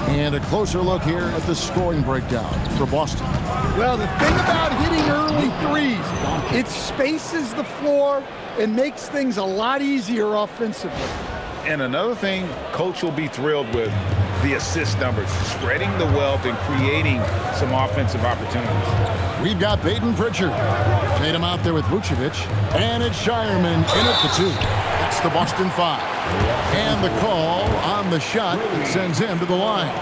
And a closer look here at the scoring breakdown for Boston. Well, the thing about hitting early threes, it spaces the floor and makes things a lot easier offensively. And another thing Coach will be thrilled with, the assist numbers, spreading the wealth and creating some offensive opportunities. We've got Peyton Pritchard. Tatum out there with Vucevic. And it's Shireman in at the 2. That's the Boston 5. And the call on the shot that sends him to the line.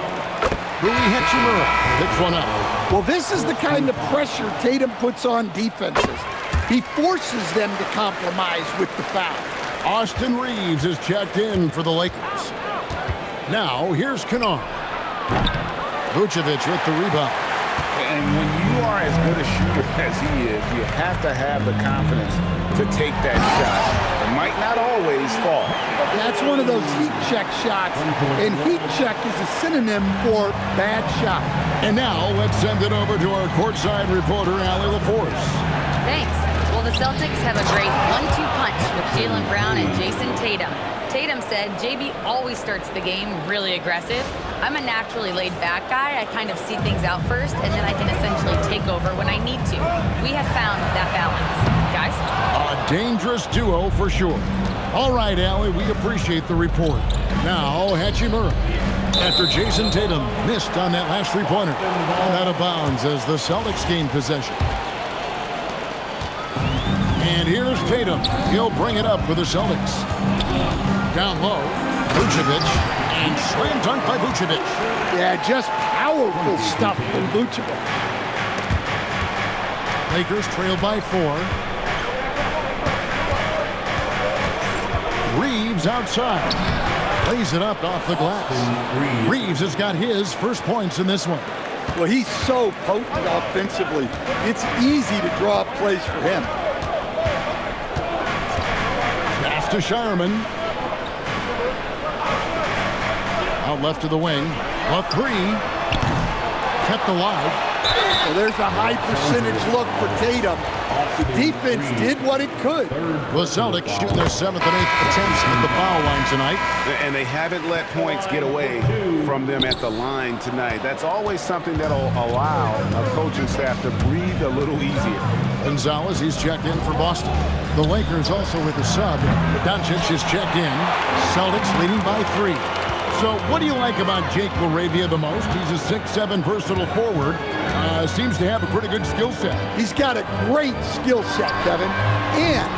Rui Hachimura picks one up. Well, this is the kind of pressure Tatum puts on defenses. He forces them to compromise with the foul. Austin Reeves is checked in for the Lakers. Now, here's Kennard. Vucevic with the rebound. And when you are as good a shooter as he is, you have to have the confidence to take that shot. It might not always fall. That's one of those heat check shots, and heat check is a synonym for bad shot. And now, let's send it over to our courtside reporter, Allie LaForce. Thanks. Well, the Celtics have a great 1-2 punch with Jaylen Brown and Jason Tatum. Tatum said, JB always starts the game really aggressive. I'm a naturally laid-back guy. I kind of see things out first, and then I can essentially take over when I need to. We have found that balance. Guys? A dangerous duo for sure. All right, Allie, we appreciate the report. Now, Hachimura. After Jason Tatum missed on that last three-pointer. Out of bounds as the Celtics gain possession. And here's Tatum. He'll bring it up for the Celtics. Down low, Vucevic, and slam dunk by Vucevic. Yeah, just powerful stuff from Vucevic. Lakers trail by 4. Reeves outside. Lays it up off the glass. Reeves has got his first points in this one. Well, he's so potent offensively. It's easy to draw up plays for him. Pass to Shireman. Out left to the wing. A 3. Kept alive. Well, there's a high percentage look for Tatum. The defense did what it could. The Celtics shooting their 7th and 8th attempts at the foul line tonight. And they haven't let points get away from them at the line tonight. That's always something that'll allow a coaching staff to breathe a little easier. Gonzalez, he's checked in for Boston. The Lakers also with a sub. Doncic is checked in. Celtics leading by 3. So what do you like about Jake LaRavia the most? He's a 6'7" versatile forward. Seems to have a pretty good skill set. He's got a great skill set, Kevin. And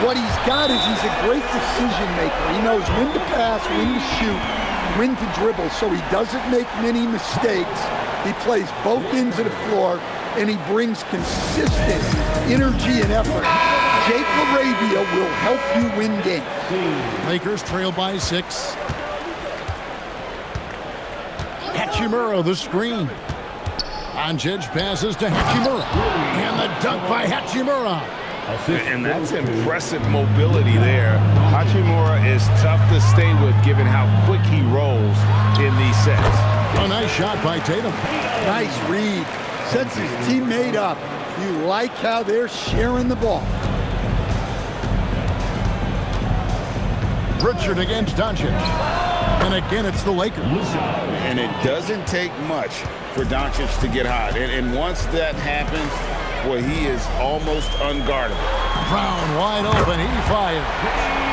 what he's got is he's a great decision maker. He knows when to pass, when to shoot, when to dribble, so he doesn't make many mistakes. He plays both ends of the floor, and he brings consistent energy and effort. Jake LaRavia will help you win games. Lakers trail by 6. Hachimura, the screen. Doncic passes to Hachimura. And the dunk by Hachimura. And that's impressive mobility there. Hachimura is tough to stay with given how quick he rolls in these sets. A nice shot by Tatum. Nice read. Sets his teammate up. You like how they're sharing the ball. Richard against Doncic. And again, it's the Lakers. And it doesn't take much for Doncic to get hot. And once that happens, well, he is almost unguardable. Brown wide open. He fires.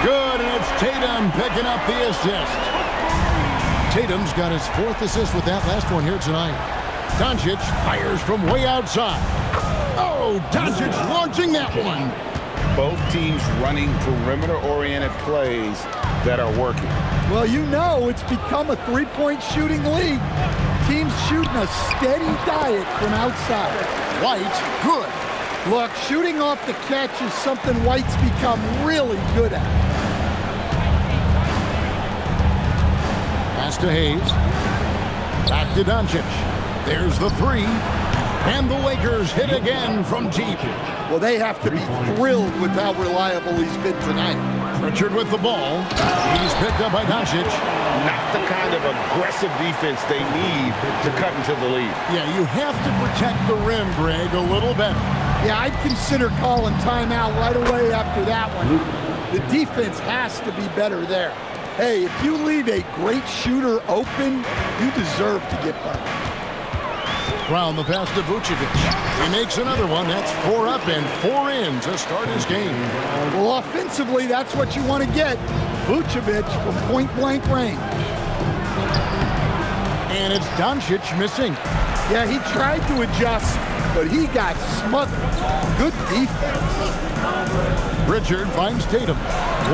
Good, and it's Tatum picking up the assist. Tatum's got his 4th assist with that last one here tonight. Doncic fires from way outside. Oh, Doncic launching that one. Both teams running perimeter-oriented plays that are working. Well, you know it's become a three-point shooting league. Teams shooting a steady diet from outside. White, good. Look, shooting off the catch is something White's become really good at. Pass to Hayes. Back to Doncic. There's the 3. And the Lakers hit again from deep. Well, they have to be thrilled with how reliable he's been tonight. Pritchard with the ball. He's picked up by Doncic. Not the kind of aggressive defense they need to cut into the lead. Yeah, you have to protect the rim, Greg, a little better. Yeah, I'd consider calling timeout right away after that one. The defense has to be better there. Hey, if you leave a great shooter open, you deserve to get burned. Brown the pass to Vucevic. He makes another one. That's 4 up and 4 in to start his game. Well, offensively, that's what you want to get. Vucevic from point-blank range. And it's Doncic missing. Yeah, he tried to adjust, but he got smothered. Good defense. Richard finds Tatum.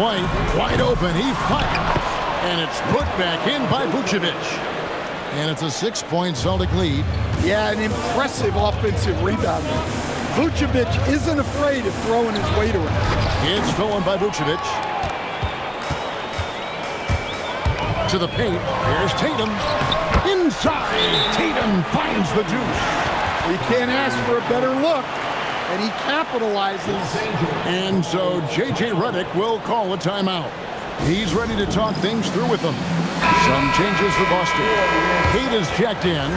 White wide open. He fires. And it's put back in by Vucevic. And it's a 6-point Celtic lead. Yeah, an impressive offensive rebound. Vucevic isn't afraid of throwing his weight around. It's stolen by Vucevic. To the paint. Here's Tatum. Inside. Tatum finds the juice. We can't ask for a better look. And he capitalizes. And so J.J. Redick will call a timeout. He's ready to talk things through with them. Some changes for Boston. Kate is checked in,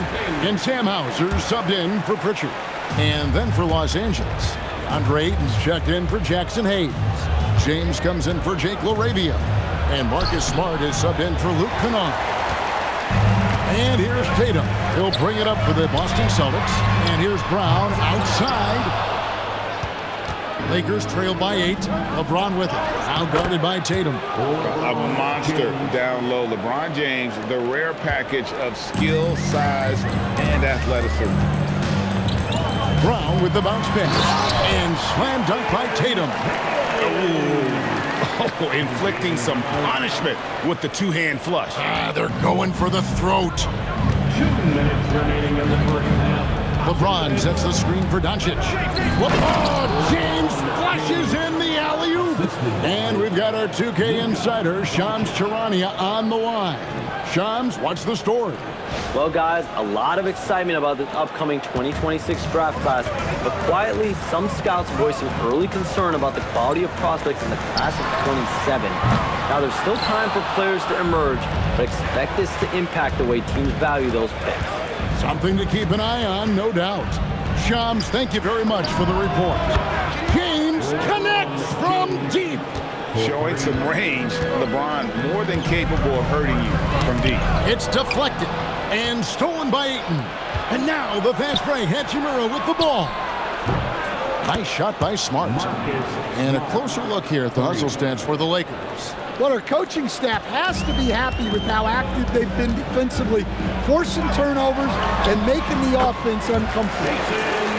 and Sam Hauser subbed in for Pritchard. And then for Los Angeles, Andre Ayton's checked in for Jackson Hayes. James comes in for Jake LaRavia. And Marcus Smart is subbed in for Luke Kennard. And here's Tatum. He'll bring it up for the Boston Celtics. And here's Brown outside. Lakers trail by 8. LeBron with it. Now guarded by Tatum. A monster down low. LeBron James, the rare package of skill, size, and athleticism. Brown with the bounce pass. And slam dunk by Tatum. Oh, inflicting some punishment with the two-hand flush. They're going for the throat. 2 minutes remaining in the first half. LeBron sets the screen for Doncic. Oh, James flashes in the alley-oop. And we've got our 2K insider, Shams Charania, on the line. Shams, what's the story? Well, guys, a lot of excitement about this upcoming 2026 draft class, but quietly, some scouts voiced some early concern about the quality of prospects in the class of 27. Now, there's still time for players to emerge, but expect this to impact the way teams value those picks. Something to keep an eye on, no doubt. Shams, thank you very much for the report. James connects from deep. Showing some range, LeBron more than capable of hurting you from deep. It's deflected and stolen by Ayton. And now the fast break. Hachimura with the ball. Nice shot by Smart. And a closer look here at the hustle stats for the Lakers. Well, our coaching staff has to be happy with how active they've been defensively, forcing turnovers and making the offense uncomfortable.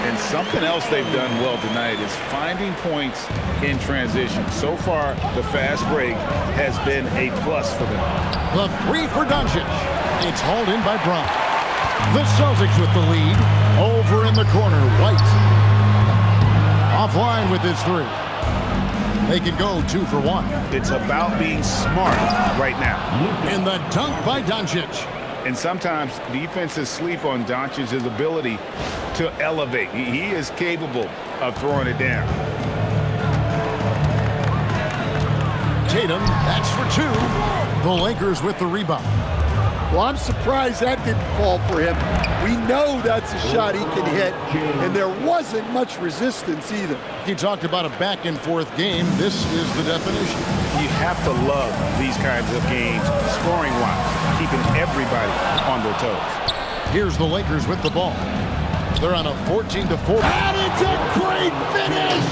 And something else they've done well tonight is finding points in transition. So far, the fast break has been a plus for them. The three for Doncic. It's hauled in by Brown. The Celtics with the lead. Over in the corner, White. Offline with his three. They can go 2 for 1. It's about being smart right now. And the dunk by Doncic. And sometimes defenses sleep on Doncic's ability to elevate. He is capable of throwing it down. Tatum, that's for 2. The Lakers with the rebound. Well, I'm surprised that didn't fall for him. We know that's a shot he can hit, and there wasn't much resistance either. He talked about a back-and-forth game. This is the definition. You have to love these kinds of games, scoring-wise, keeping everybody on their toes. Here's the Lakers with the ball. They're on a 14-4. And it's a great finish!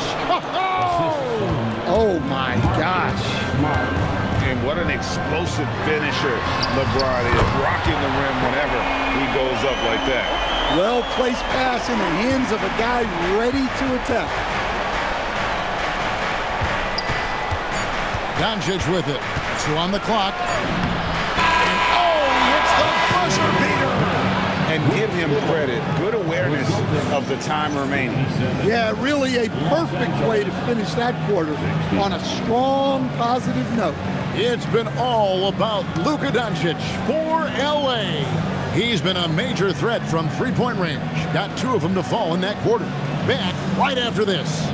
Oh, my gosh. And what an explosive finisher LeBron is, rocking the rim whenever he goes up like that. Well-placed pass in the hands of a guy ready to attack. Doncic with it. 2 on the clock. And he hits the buzzer beater. And give him credit. Good awareness of the time remaining. Yeah, really a perfect way to finish that quarter on a strong, positive note. It's been all about Luka Doncic for LA. He's been a major threat from three-point range. Got 2 of them to fall in that quarter. Back right after this.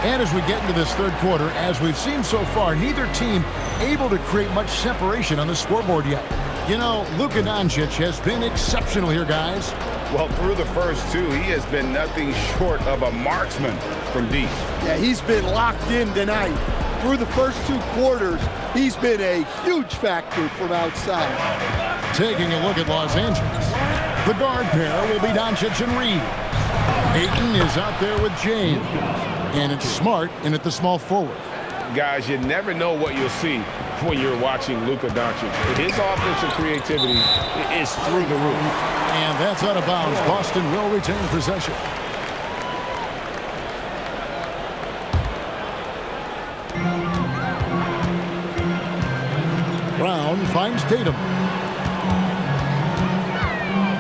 And as we get into this third quarter, as we've seen so far, neither team able to create much separation on the scoreboard yet. You know, Luka Doncic has been exceptional here, guys. Well, through the first 2, he has been nothing short of a marksman from deep. Yeah, he's been locked in tonight. Through the first 2 quarters, he's been a huge factor from outside. Taking a look at Los Angeles. The guard pair will be Doncic and Reed. Ayton is out there with James. And it's Smart in at the small forward. Guys, you never know what you'll see when you're watching Luka Doncic. His offensive creativity is through the roof. And that's out of bounds. Boston will retain possession. Brown finds Tatum.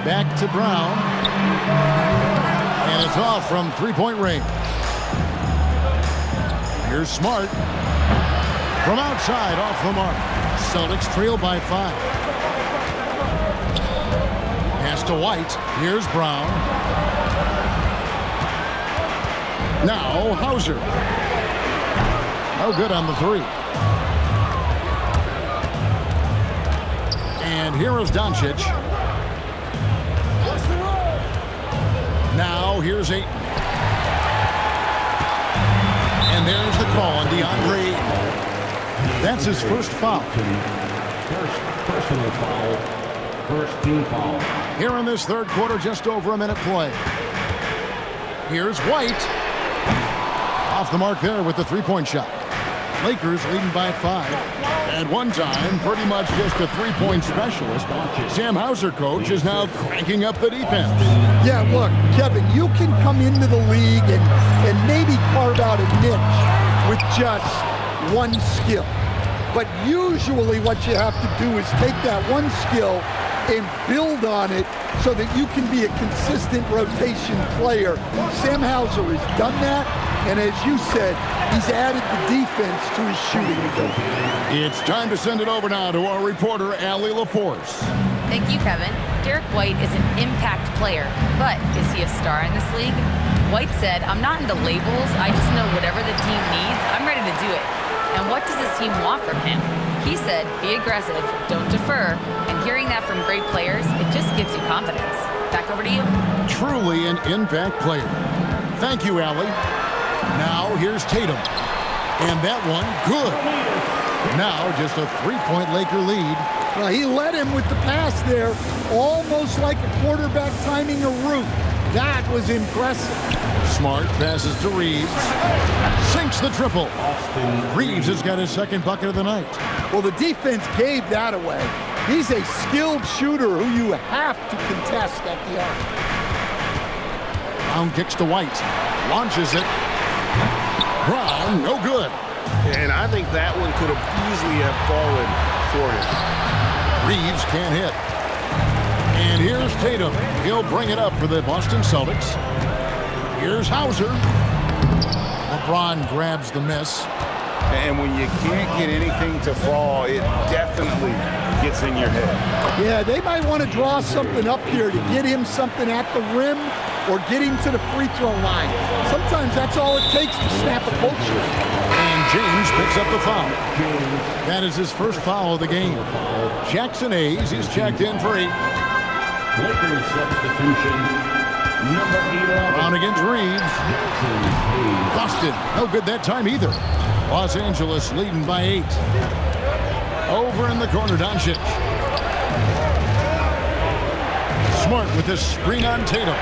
Back to Brown. And it's off from three-point range. Here's Smart. From outside, off the mark. Celtics trail by 5. Pass to White. Here's Brown. Now Hauser. No good on the 3. And here is Doncic. Now here's Ayton. And there's the call on DeAndre. That's his first foul. First personal foul. First team foul. Here in this third quarter, just over a minute play. Here's White. Off the mark there with the three-point shot. Lakers leading by 5. At one time, pretty much just a three-point specialist, Sam Hauser, coach, is now cranking up the defense. Yeah, look, Kevin, you can come into the league and maybe carve out a niche with just one skill. But usually what you have to do is take that one skill and build on it so that you can be a consistent rotation player. Sam Hauser has done that, and as you said, he's added the defense to his shooting ability. It's time to send it over now to our reporter, Allie LaForce. Thank you, Kevin. Derek White is an impact player, but is he a star in this league? White said, "I'm not into labels. I just know whatever the team needs, I'm ready to do it. And what does his team want from him?" He said, "Be aggressive, don't defer." And hearing that from great players, it just gives you confidence. Back over to you. Truly an impact player. Thank you, Allie. Now here's Tatum. And that one, good. Now just a three-point Laker lead. Well, he led him with the pass there, almost like a quarterback timing a route. That was impressive. Smart passes to Reeves. Sinks the triple. Reeves has got his second bucket of the night. Well, the defense gave that away. He's a skilled shooter who you have to contest at the arc. Brown kicks to White. Launches it. Brown, no good. And I think that one could have easily have fallen for him. Reeves can't hit. And here's Tatum. He'll bring it up for the Boston Celtics. Here's Hauser. LeBron grabs the miss. And when you can't get anything to fall, it definitely gets in your head. Yeah, they might want to draw something up here to get him something at the rim or get him to the free throw line. Sometimes that's all it takes to snap a culture. And James picks up the foul. That is his first foul of the game. Jackson Hayes, he's checked in for 8. Lakers substitution, number 11. Brown against Reeves. Boston, no good that time either. Los Angeles leading by 8. Over in the corner, Doncic. Smart with this screen on Tatum.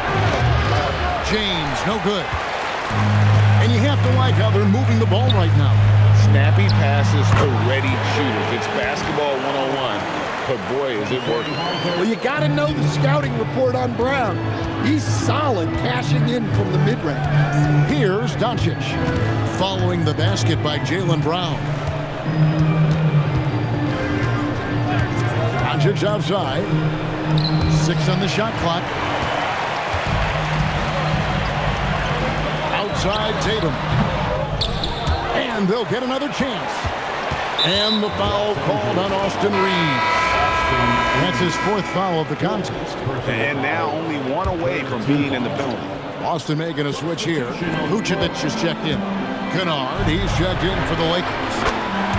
James, no good. And you have to like how they're moving the ball right now. Snappy passes to ready shooters. It's basketball 101. But boy, is it working. Well, you got to know the scouting report on Brown. He's solid cashing in from the mid-range. Here's Doncic. Following the basket by Jaylen Brown. Doncic outside. 6 on the shot clock. Outside Tatum. And they'll get another chance. And the foul called on Austin Reeves. That's his 4th foul of the contest. And now only 1 away from being in the penalty. Boston making a switch here. Vucevic is checked in. Kennard, he's checked in for the Lakers.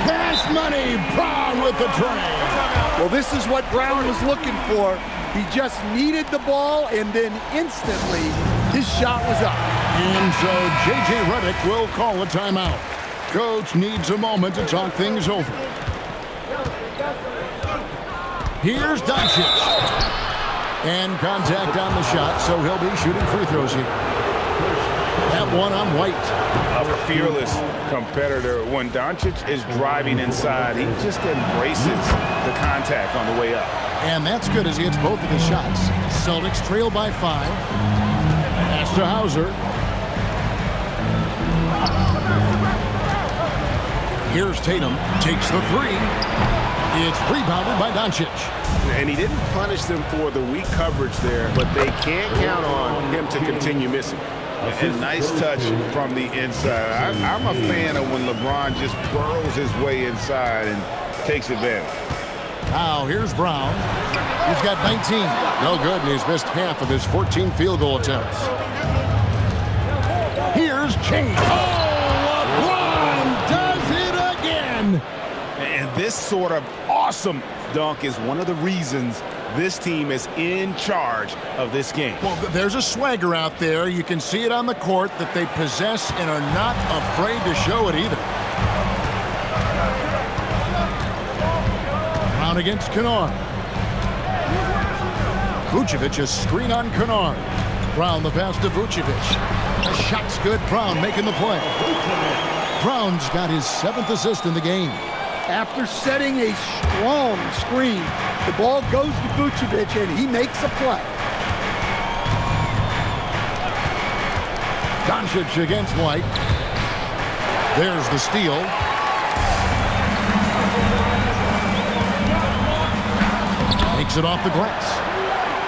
Cash money, Brown with the tray. Well, this is what Brown was looking for. He just needed the ball, and then instantly his shot was up. And so J.J. Redick will call a timeout. Coach needs a moment to talk things over. Here's Doncic. And contact on the shot, so he'll be shooting free throws here. That one on White. A fearless competitor. When Doncic is driving inside, he just embraces the contact on the way up. And that's good as he hits both of his shots. Celtics trail by 5. Pass to Hauser. Here's Tatum. Takes the 3. It's rebounded by Doncic. And he didn't punish them for the weak coverage there, but they can't count on him to continue missing. And nice touch from the inside. I'm a fan of when LeBron just burrows his way inside and takes advantage. Now here's Brown. He's got 19. No good, and he's missed half of his 14 field goal attempts. Here's James. Oh, LeBron does it again. And this sort of awesome dunk is one of the reasons this team is in charge of this game. Well, there's a swagger out there. You can see it on the court that they possess and are not afraid to show it either. Brown against Kennard. Vucevic, a screen on Kennard. Brown the pass to Vucevic. The shot's good. Brown making the play. Brown's got his 7th assist in the game. After setting a strong screen, the ball goes to Vucevic, and he makes a play. Doncic against White. There's the steal. Takes it off the glass.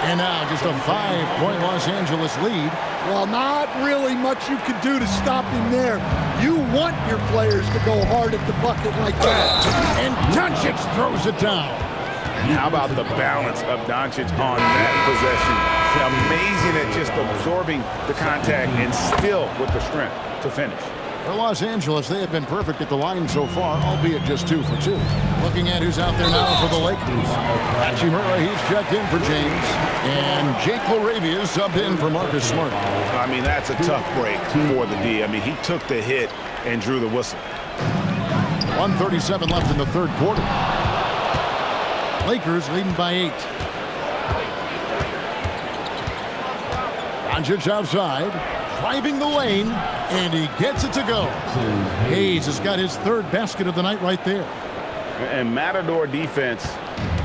And now just a 5-point Los Angeles lead. Well, not really much you can do to stop him there. You want your players to go hard at the bucket like that. And Doncic throws it down. And how about the balance of Doncic on that possession? Amazing at just absorbing the contact and still with the strength to finish. For Los Angeles, they have been perfect at the line so far, albeit just 2 for 2. Looking at who's out there now for the Lakers. Hachimura, he's checked in for James. And Jake LaRavia is subbed in for Marcus Smart. I mean, that's a tough break for the D. I mean, he took the hit and drew the whistle. 1:37 left in the third quarter. Lakers leading by 8. Doncic outside, driving the lane, and he gets it to go. Hayes has got his 3rd basket of the night right there. And Matador defense,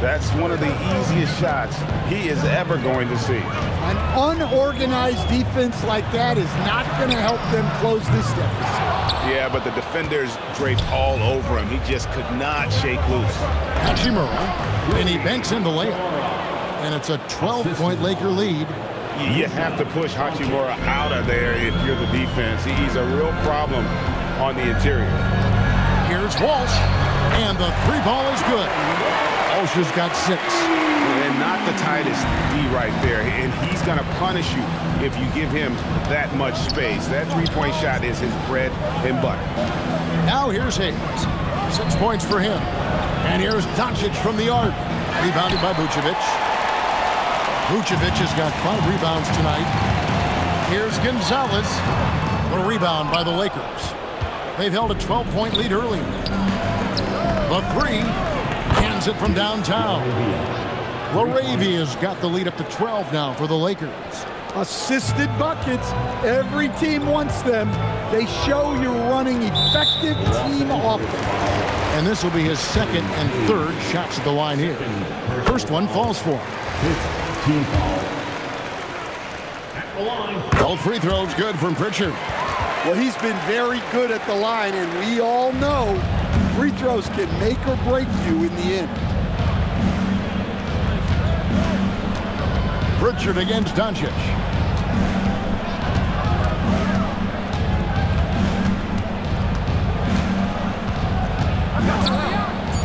that's one of the easiest shots he is ever going to see. An unorganized defense like that is not going to help them close this deficit. Yeah, but the defenders draped all over him. He just could not shake loose. Hachimura, and he banks in the layup. And it's a 12-point Laker lead. You have to push Hachimura out of there if you're the defense. He's a real problem on the interior. Here's Walsh, and the 3-ball is good. Walsh has got 6. And not the tightest D right there. And he's going to punish you if you give him that much space. That 3-point shot is his bread and butter. Now here's Hayes. 6 points for him. And here's Doncic from the arc. Rebounded by Vucevic. Vucevic has got 5 rebounds tonight. Here's Gonzalez. The rebound by the Lakers. They've held a 12-point lead earlier. The 3, hands it from downtown. LaRavia's got the lead up to 12 now for the Lakers. Assisted buckets. Every team wants them. They show you're running effective team offense. And this will be his 2nd and 3rd shots at the line here. First one falls for him. Team foul. At the line. Both free throws good from Pritchard. Well, he's been very good at the line, and we all know free throws can make or break you in the end. Pritchard against Doncic.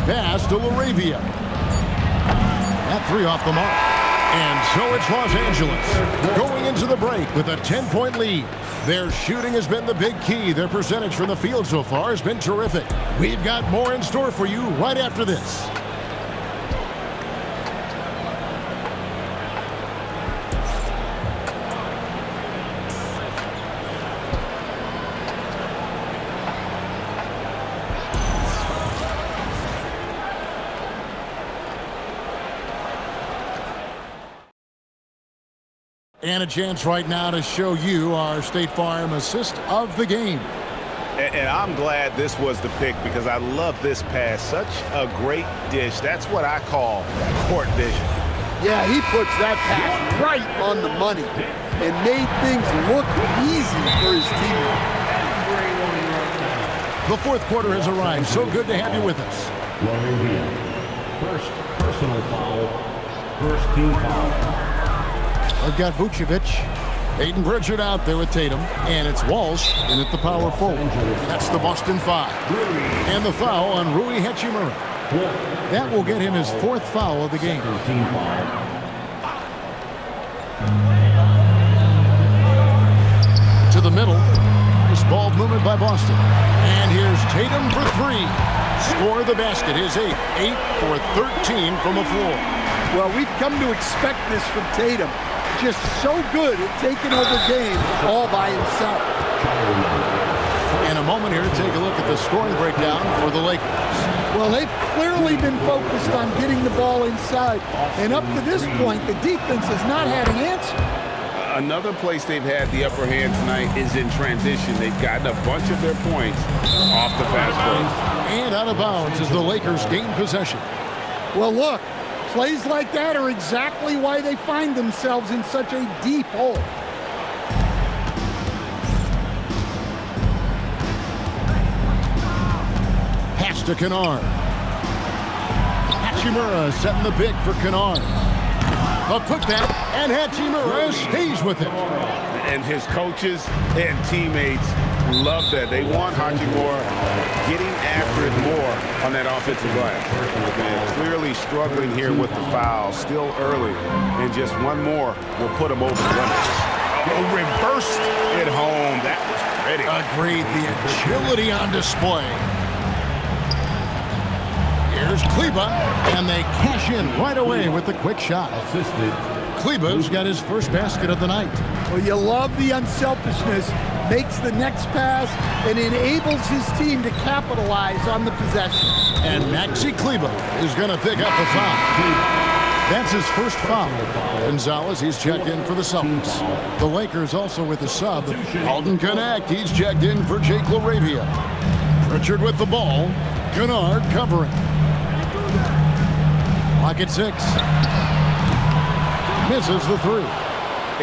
Pass to LaRavia. That 3 off the mark. And so it's Los Angeles going into the break with a 10-point lead. Their shooting has been the big key. Their percentage from the field so far has been terrific. We've got more in store for you right after this. And a chance right now to show you our State Farm assist of the game. And I'm glad this was the pick because I love this pass. Such a great dish. That's what I call court vision. Yeah, he puts that pass right on the money and made things look easy for his teammates. The 4th quarter has arrived. So good to have you with us. First personal foul. First team foul. I've got Vucevic, Peyton Pritchard out there with Tatum, and it's Walsh in at the power forward. That's the Boston 5. And the foul on Rui Hachimura. That will get him his 4th foul of the game. To the middle. Nice ball movement by Boston. And here's Tatum for 3. Score the basket, his 8th. 8 for 13 from the floor. Well, we've come to expect this from Tatum. Just so good at taking over games all by himself. In a moment here to take a look at the scoring breakdown for the Lakers. Well, they've clearly been focused on getting the ball inside. And up to this point, the defense has not had an answer. Another place they've had the upper hand tonight is in transition. They've gotten a bunch of their points off the fast break. And out of bounds as the Lakers gain possession. Well, look, plays like that are exactly why they find themselves in such a deep hole. Pass to Kennard. Hachimura setting the pick for Kennard. A putback, and Hachimura stays with it. And his coaches and teammates love that. They want Hachimura getting after it more on that offensive glass. And clearly struggling here with the foul. Still early. And just one more will put him over the limit. Oh, reversed it home. That was pretty. Agreed. The agility on display. Here's Kleba, and they cash in right away with the quick shot. Kleba's got his first basket of the night. Well, you love the unselfishness, makes the next pass, and enables his team to capitalize on the possession. And Maxi Kleba is going to pick up the foul. That's his first foul. Gonzalez, he's checked in for the Celtics. The Lakers also with a sub. Alden Connect, he's checked in for Jake LaRavia. Pritchard with the ball. Kennard covering. Clock at 6. Misses the three.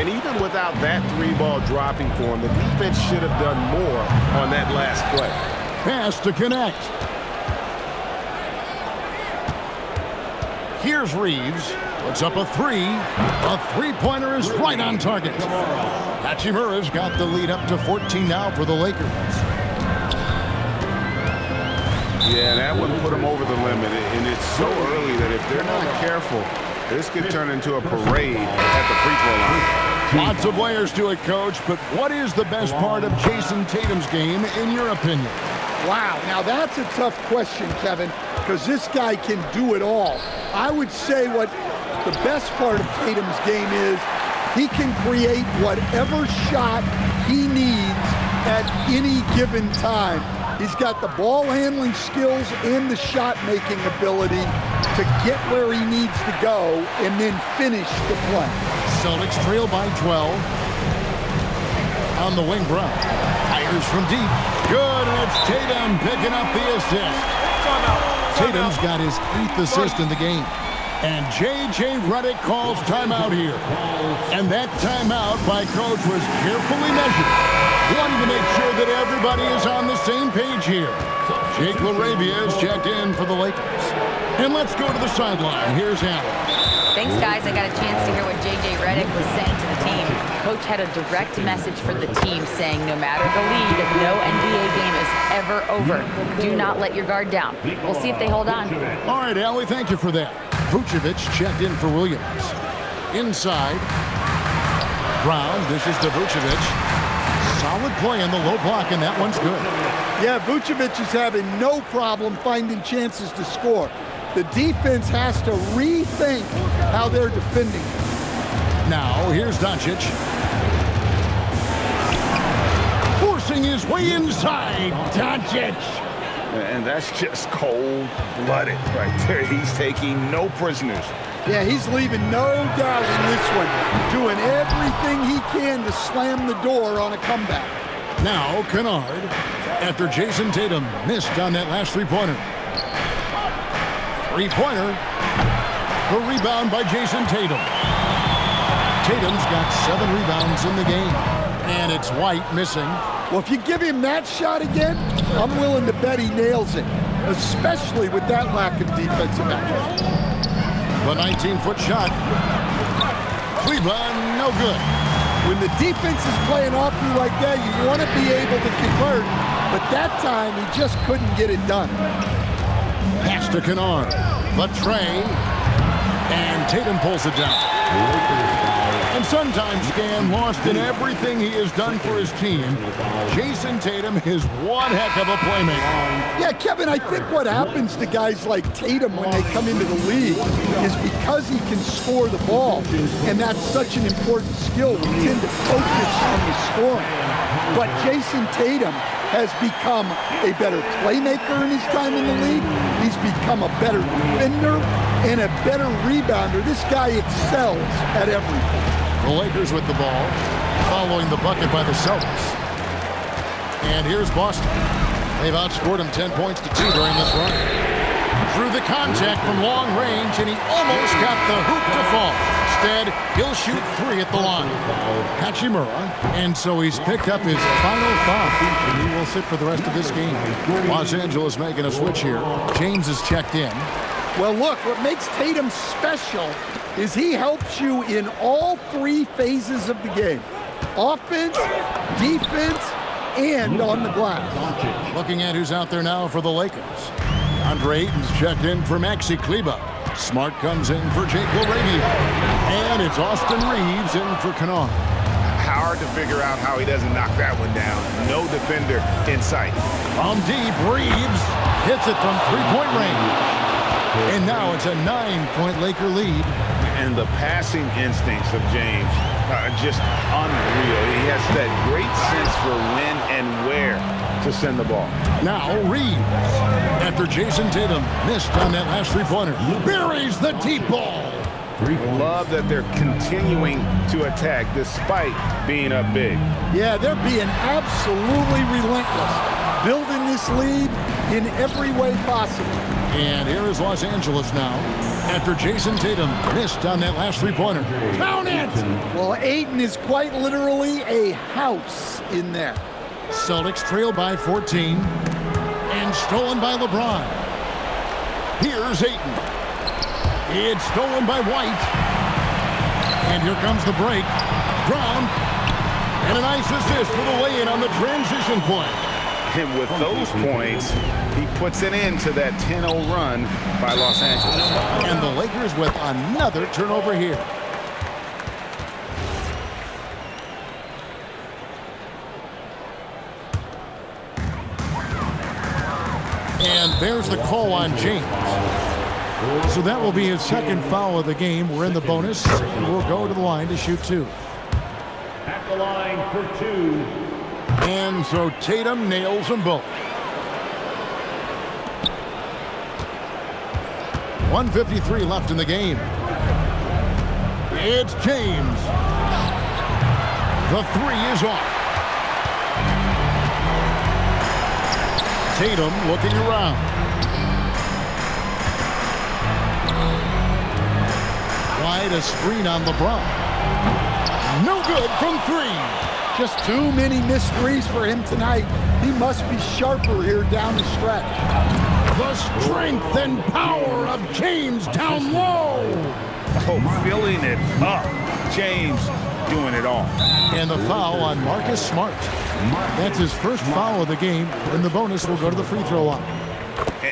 And even without that three ball dropping for him, the defense should have done more on that last play. Pass to Connect. Here's Reeves. Puts up a three. A three-pointer is right on target. Hachimura's got the lead up to 14 now for the Lakers. Yeah, that one put them over the limit, and it's so early that if they're not careful, this could turn into a parade at the free throw line. Lots of layers to it, Coach, but what is the best part of Jason Tatum's game, in your opinion? Wow, now that's a tough question, Kevin, because this guy can do it all. I would say what the best part of Tatum's game is he can create whatever shot he needs at any given time. He's got the ball handling skills and the shot making ability to get where he needs to go and then finish the play. Celtics trail by 12. On the wing, Brown fires from deep. Good, and it's Tatum picking up the assist. Tatum's got his 8th assist in the game. And J.J. Redick calls timeout here. And that timeout by Coach was carefully measured. Wanting to make sure that everybody is on the same page here. Jake LaRavia is checked in for the Lakers. And let's go to the sideline. Here's Allen. Thanks, guys. I got a chance to hear what J.J. Redick was saying to the team. Coach had a direct message for the team saying no matter the lead, no NBA game is ever over. Do not let your guard down. We'll see if they hold on. All right, Allie, thank you for that. Vucevic checked in for Williams. Inside. Brown dishes to Vucevic. Solid play in the low block, and that one's good. Yeah, Vucevic is having no problem finding chances to score. The defense has to rethink how they're defending. Now, here's Doncic. Forcing his way inside. Doncic. And that's just cold-blooded right there. He's taking no prisoners. Yeah, he's leaving no doubt in this one. Doing everything he can to slam the door on a comeback. Now, Kennard, after Jason Tatum missed on that last three-pointer. Three-pointer. The rebound by Jason Tatum. Tatum's got 7 rebounds in the game. And it's White missing. Well, if you give him that shot again, I'm willing to bet he nails it, especially with that lack of defensive effort. The 19-foot shot. Cleveland, no good. When the defense is playing off you like that, you want to be able to convert, but that time he just couldn't get it done. Pass to Kennard. The tray. And Tatum pulls it down. And sometimes, Stan, lost in everything he has done for his team, Jason Tatum is one heck of a playmaker. Yeah, Kevin, I think what happens to guys like Tatum when they come into the league is because he can score the ball, and that's such an important skill, we tend to focus on the scoring. But Jason Tatum has become a better playmaker in his time in the league. He's become a better defender and a better rebounder. This guy excels at everything. The Lakers with the ball, following the bucket by the Celtics. And here's Boston. They've outscored them 10 points to 2 during this run. Through the contact from long range, and he almost got the hoop to fall. Instead, he'll shoot 3 at the line. Hachimura, and so he's picked up his final foul. He will sit for the rest of this game. Los Angeles making a switch here. James is checked in. Well, look, what makes Tatum special is he helps you in all 3 phases of the game. Offense, defense, and on the glass. Looking at who's out there now for the Lakers. Andre Ayton's checked in for Maxi Kleber. Smart comes in for Jake LaRavia. And it's Austin Reeves in for Kennard. Hard to figure out how he doesn't knock that one down. No defender in sight. On deep, Reeves hits it from 3-point range. And now it's a 9-point Laker lead. And the passing instincts of James are just unreal. He has that great sense for when and where to send the ball. Now Reeves, after Jason Tatum missed on that last 3-pointer, buries the deep ball. Love that they're continuing to attack despite being up big. Yeah, they're being absolutely relentless, building this lead in every way possible. And here is Los Angeles now, after Jason Tatum missed on that last 3-pointer. Count it! Well, Ayton is quite literally a house in there. Celtics trail by 14, and stolen by LeBron. Here's Ayton. It's stolen by White. And here comes the break. Brown. And a nice assist for the lay-in on the transition point. And with those points, he puts an end to that 10-0 run by Los Angeles. And the Lakers with another turnover here. And there's the call on James. So that will be his second foul of the game. We're in the bonus, and we'll go to the line to shoot 2. At the line for 2. And so Tatum nails them both. 1:53 left in the game. It's James. The 3 is off. Tatum looking around. Wide, a screen on LeBron. No good from 3. Just too many missed threes for him tonight. He must be sharper here down the stretch. The strength and power of James down low. Oh, filling it up. James doing it all. And the foul on Marcus Smart. That's his first foul of the game. In the bonus, we'll go to the free throw line.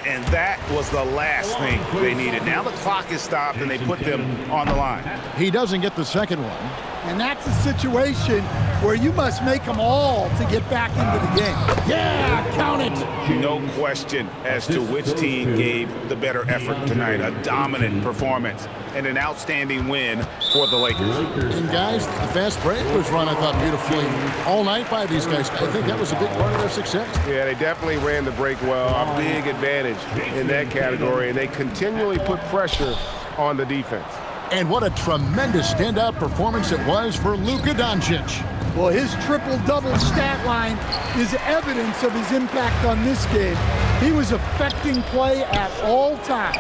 And that was the last thing they needed. Now the clock is stopped and they put them on the line. He doesn't get the second one. And that's a situation where you must make them all to get back into the game. Yeah, count it. No question as to which team gave the better effort tonight. A dominant performance and an outstanding win for the Lakers. And guys, the fast break was run, I thought, beautifully all night by these guys. I think that was a big part of their success. Yeah, they definitely ran the break well. A big advantage in that category, and they continually put pressure on the defense. And what a tremendous standout performance it was for Luka Doncic. Well, his triple-double stat line is evidence of his impact on this game. He was affecting play at all times.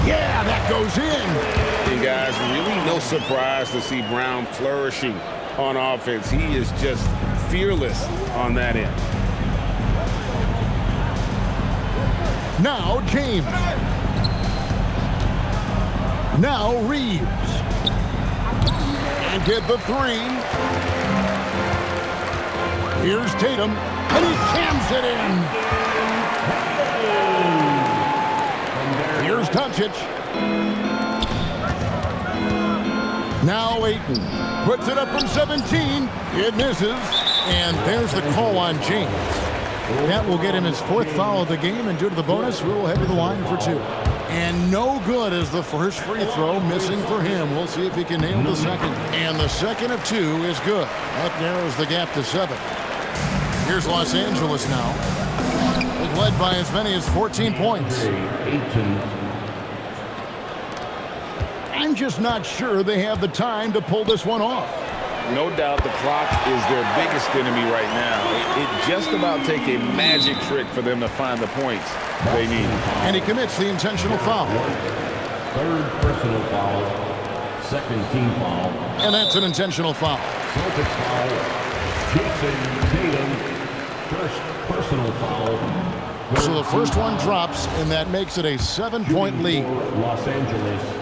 Yeah, that goes in. And guys, really no surprise to see Brown flourishing on offense. He is just fearless on that end. Now James. Now Reeves. And get the 3. Here's Tatum. And he jams it in. Here's Doncic. Now Ayton. Puts it up from 17. It misses. And there's the call on James. That will get him his 4th foul of the game, and due to the bonus, we will head to the line for 2. And no good as the first free throw, missing for him. We'll see if he can nail the second. And the second of 2 is good. That narrows the gap to 7. Here's Los Angeles now. They've led by as many as 14 points. And I'm just not sure they have the time to pull this one off. No doubt the clock is their biggest enemy right now. It just about takes a magic trick for them to find the points they need. And he commits the intentional foul. Third personal foul. Second team foul. And that's an intentional foul. Celtics foul. Jason Tatum. First personal foul. So the first one drops, and that makes it a 7-point lead. Los Angeles.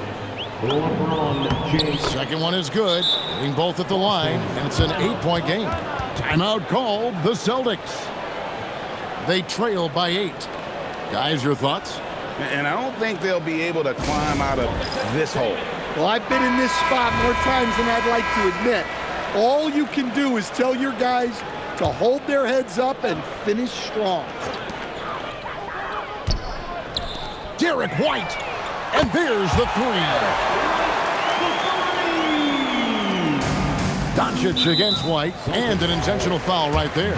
LeBron James. Second one is good, hitting both at the line, and it's an 8-point game. Timeout called the Celtics. They trail by 8. Guys, your thoughts? And I don't think they'll be able to climb out of this hole. Well, I've been in this spot more times than I'd like to admit. All you can do is tell your guys to hold their heads up and finish strong. Derek White, and there's the 3. Doncic against White, and an intentional foul right there.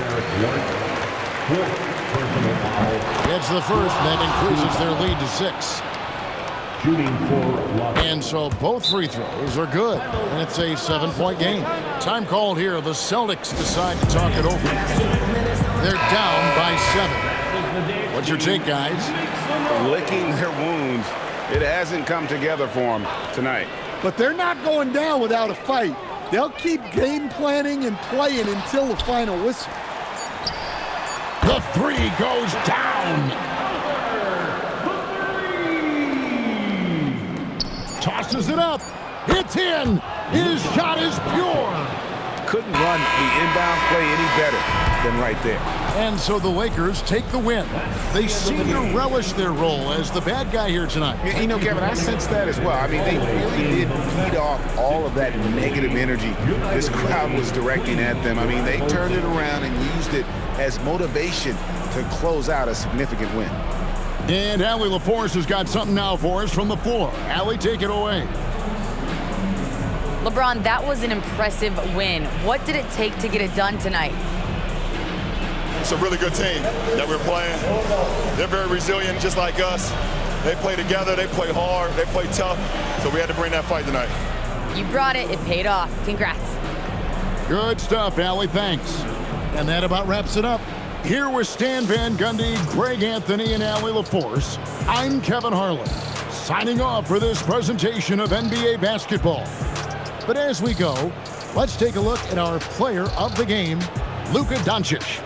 It's the first, and that increases their lead to 6. Shooting for And so both free throws are good, and it's a 7-point game. Time called here. The Celtics decide to talk it over. They're down by 7. What's your take, guys? Licking their wounds. It hasn't come together for them tonight. But they're not going down without a fight. They'll keep game planning and playing until the final whistle. The 3 goes down. Tosses it up. It's in. His shot is pure. Couldn't run the inbound play any better than right there. And so the Lakers take the win. They seem to relish their role as the bad guy here tonight. You know, Kevin, I sense that as well. I mean, they really did feed off all of that negative energy this crowd was directing at them. I mean, they turned it around and used it as motivation to close out a significant win. And Allie LaForce has got something now for us from the floor. Allie, take it away. LeBron, that was an impressive win. What did it take to get it done tonight? It's a really good team that we're playing. They're very resilient, just like us. They play together, they play hard, they play tough, so we had to bring that fight tonight. You brought it. It paid off. Congrats. Good stuff, Allie. Thanks. And that about wraps it up. Here with Stan Van Gundy, Greg Anthony, and Allie LaForce, I'm Kevin Harlan, signing off for this presentation of NBA basketball. But as we go, let's take a look at our player of the game, Luka Doncic.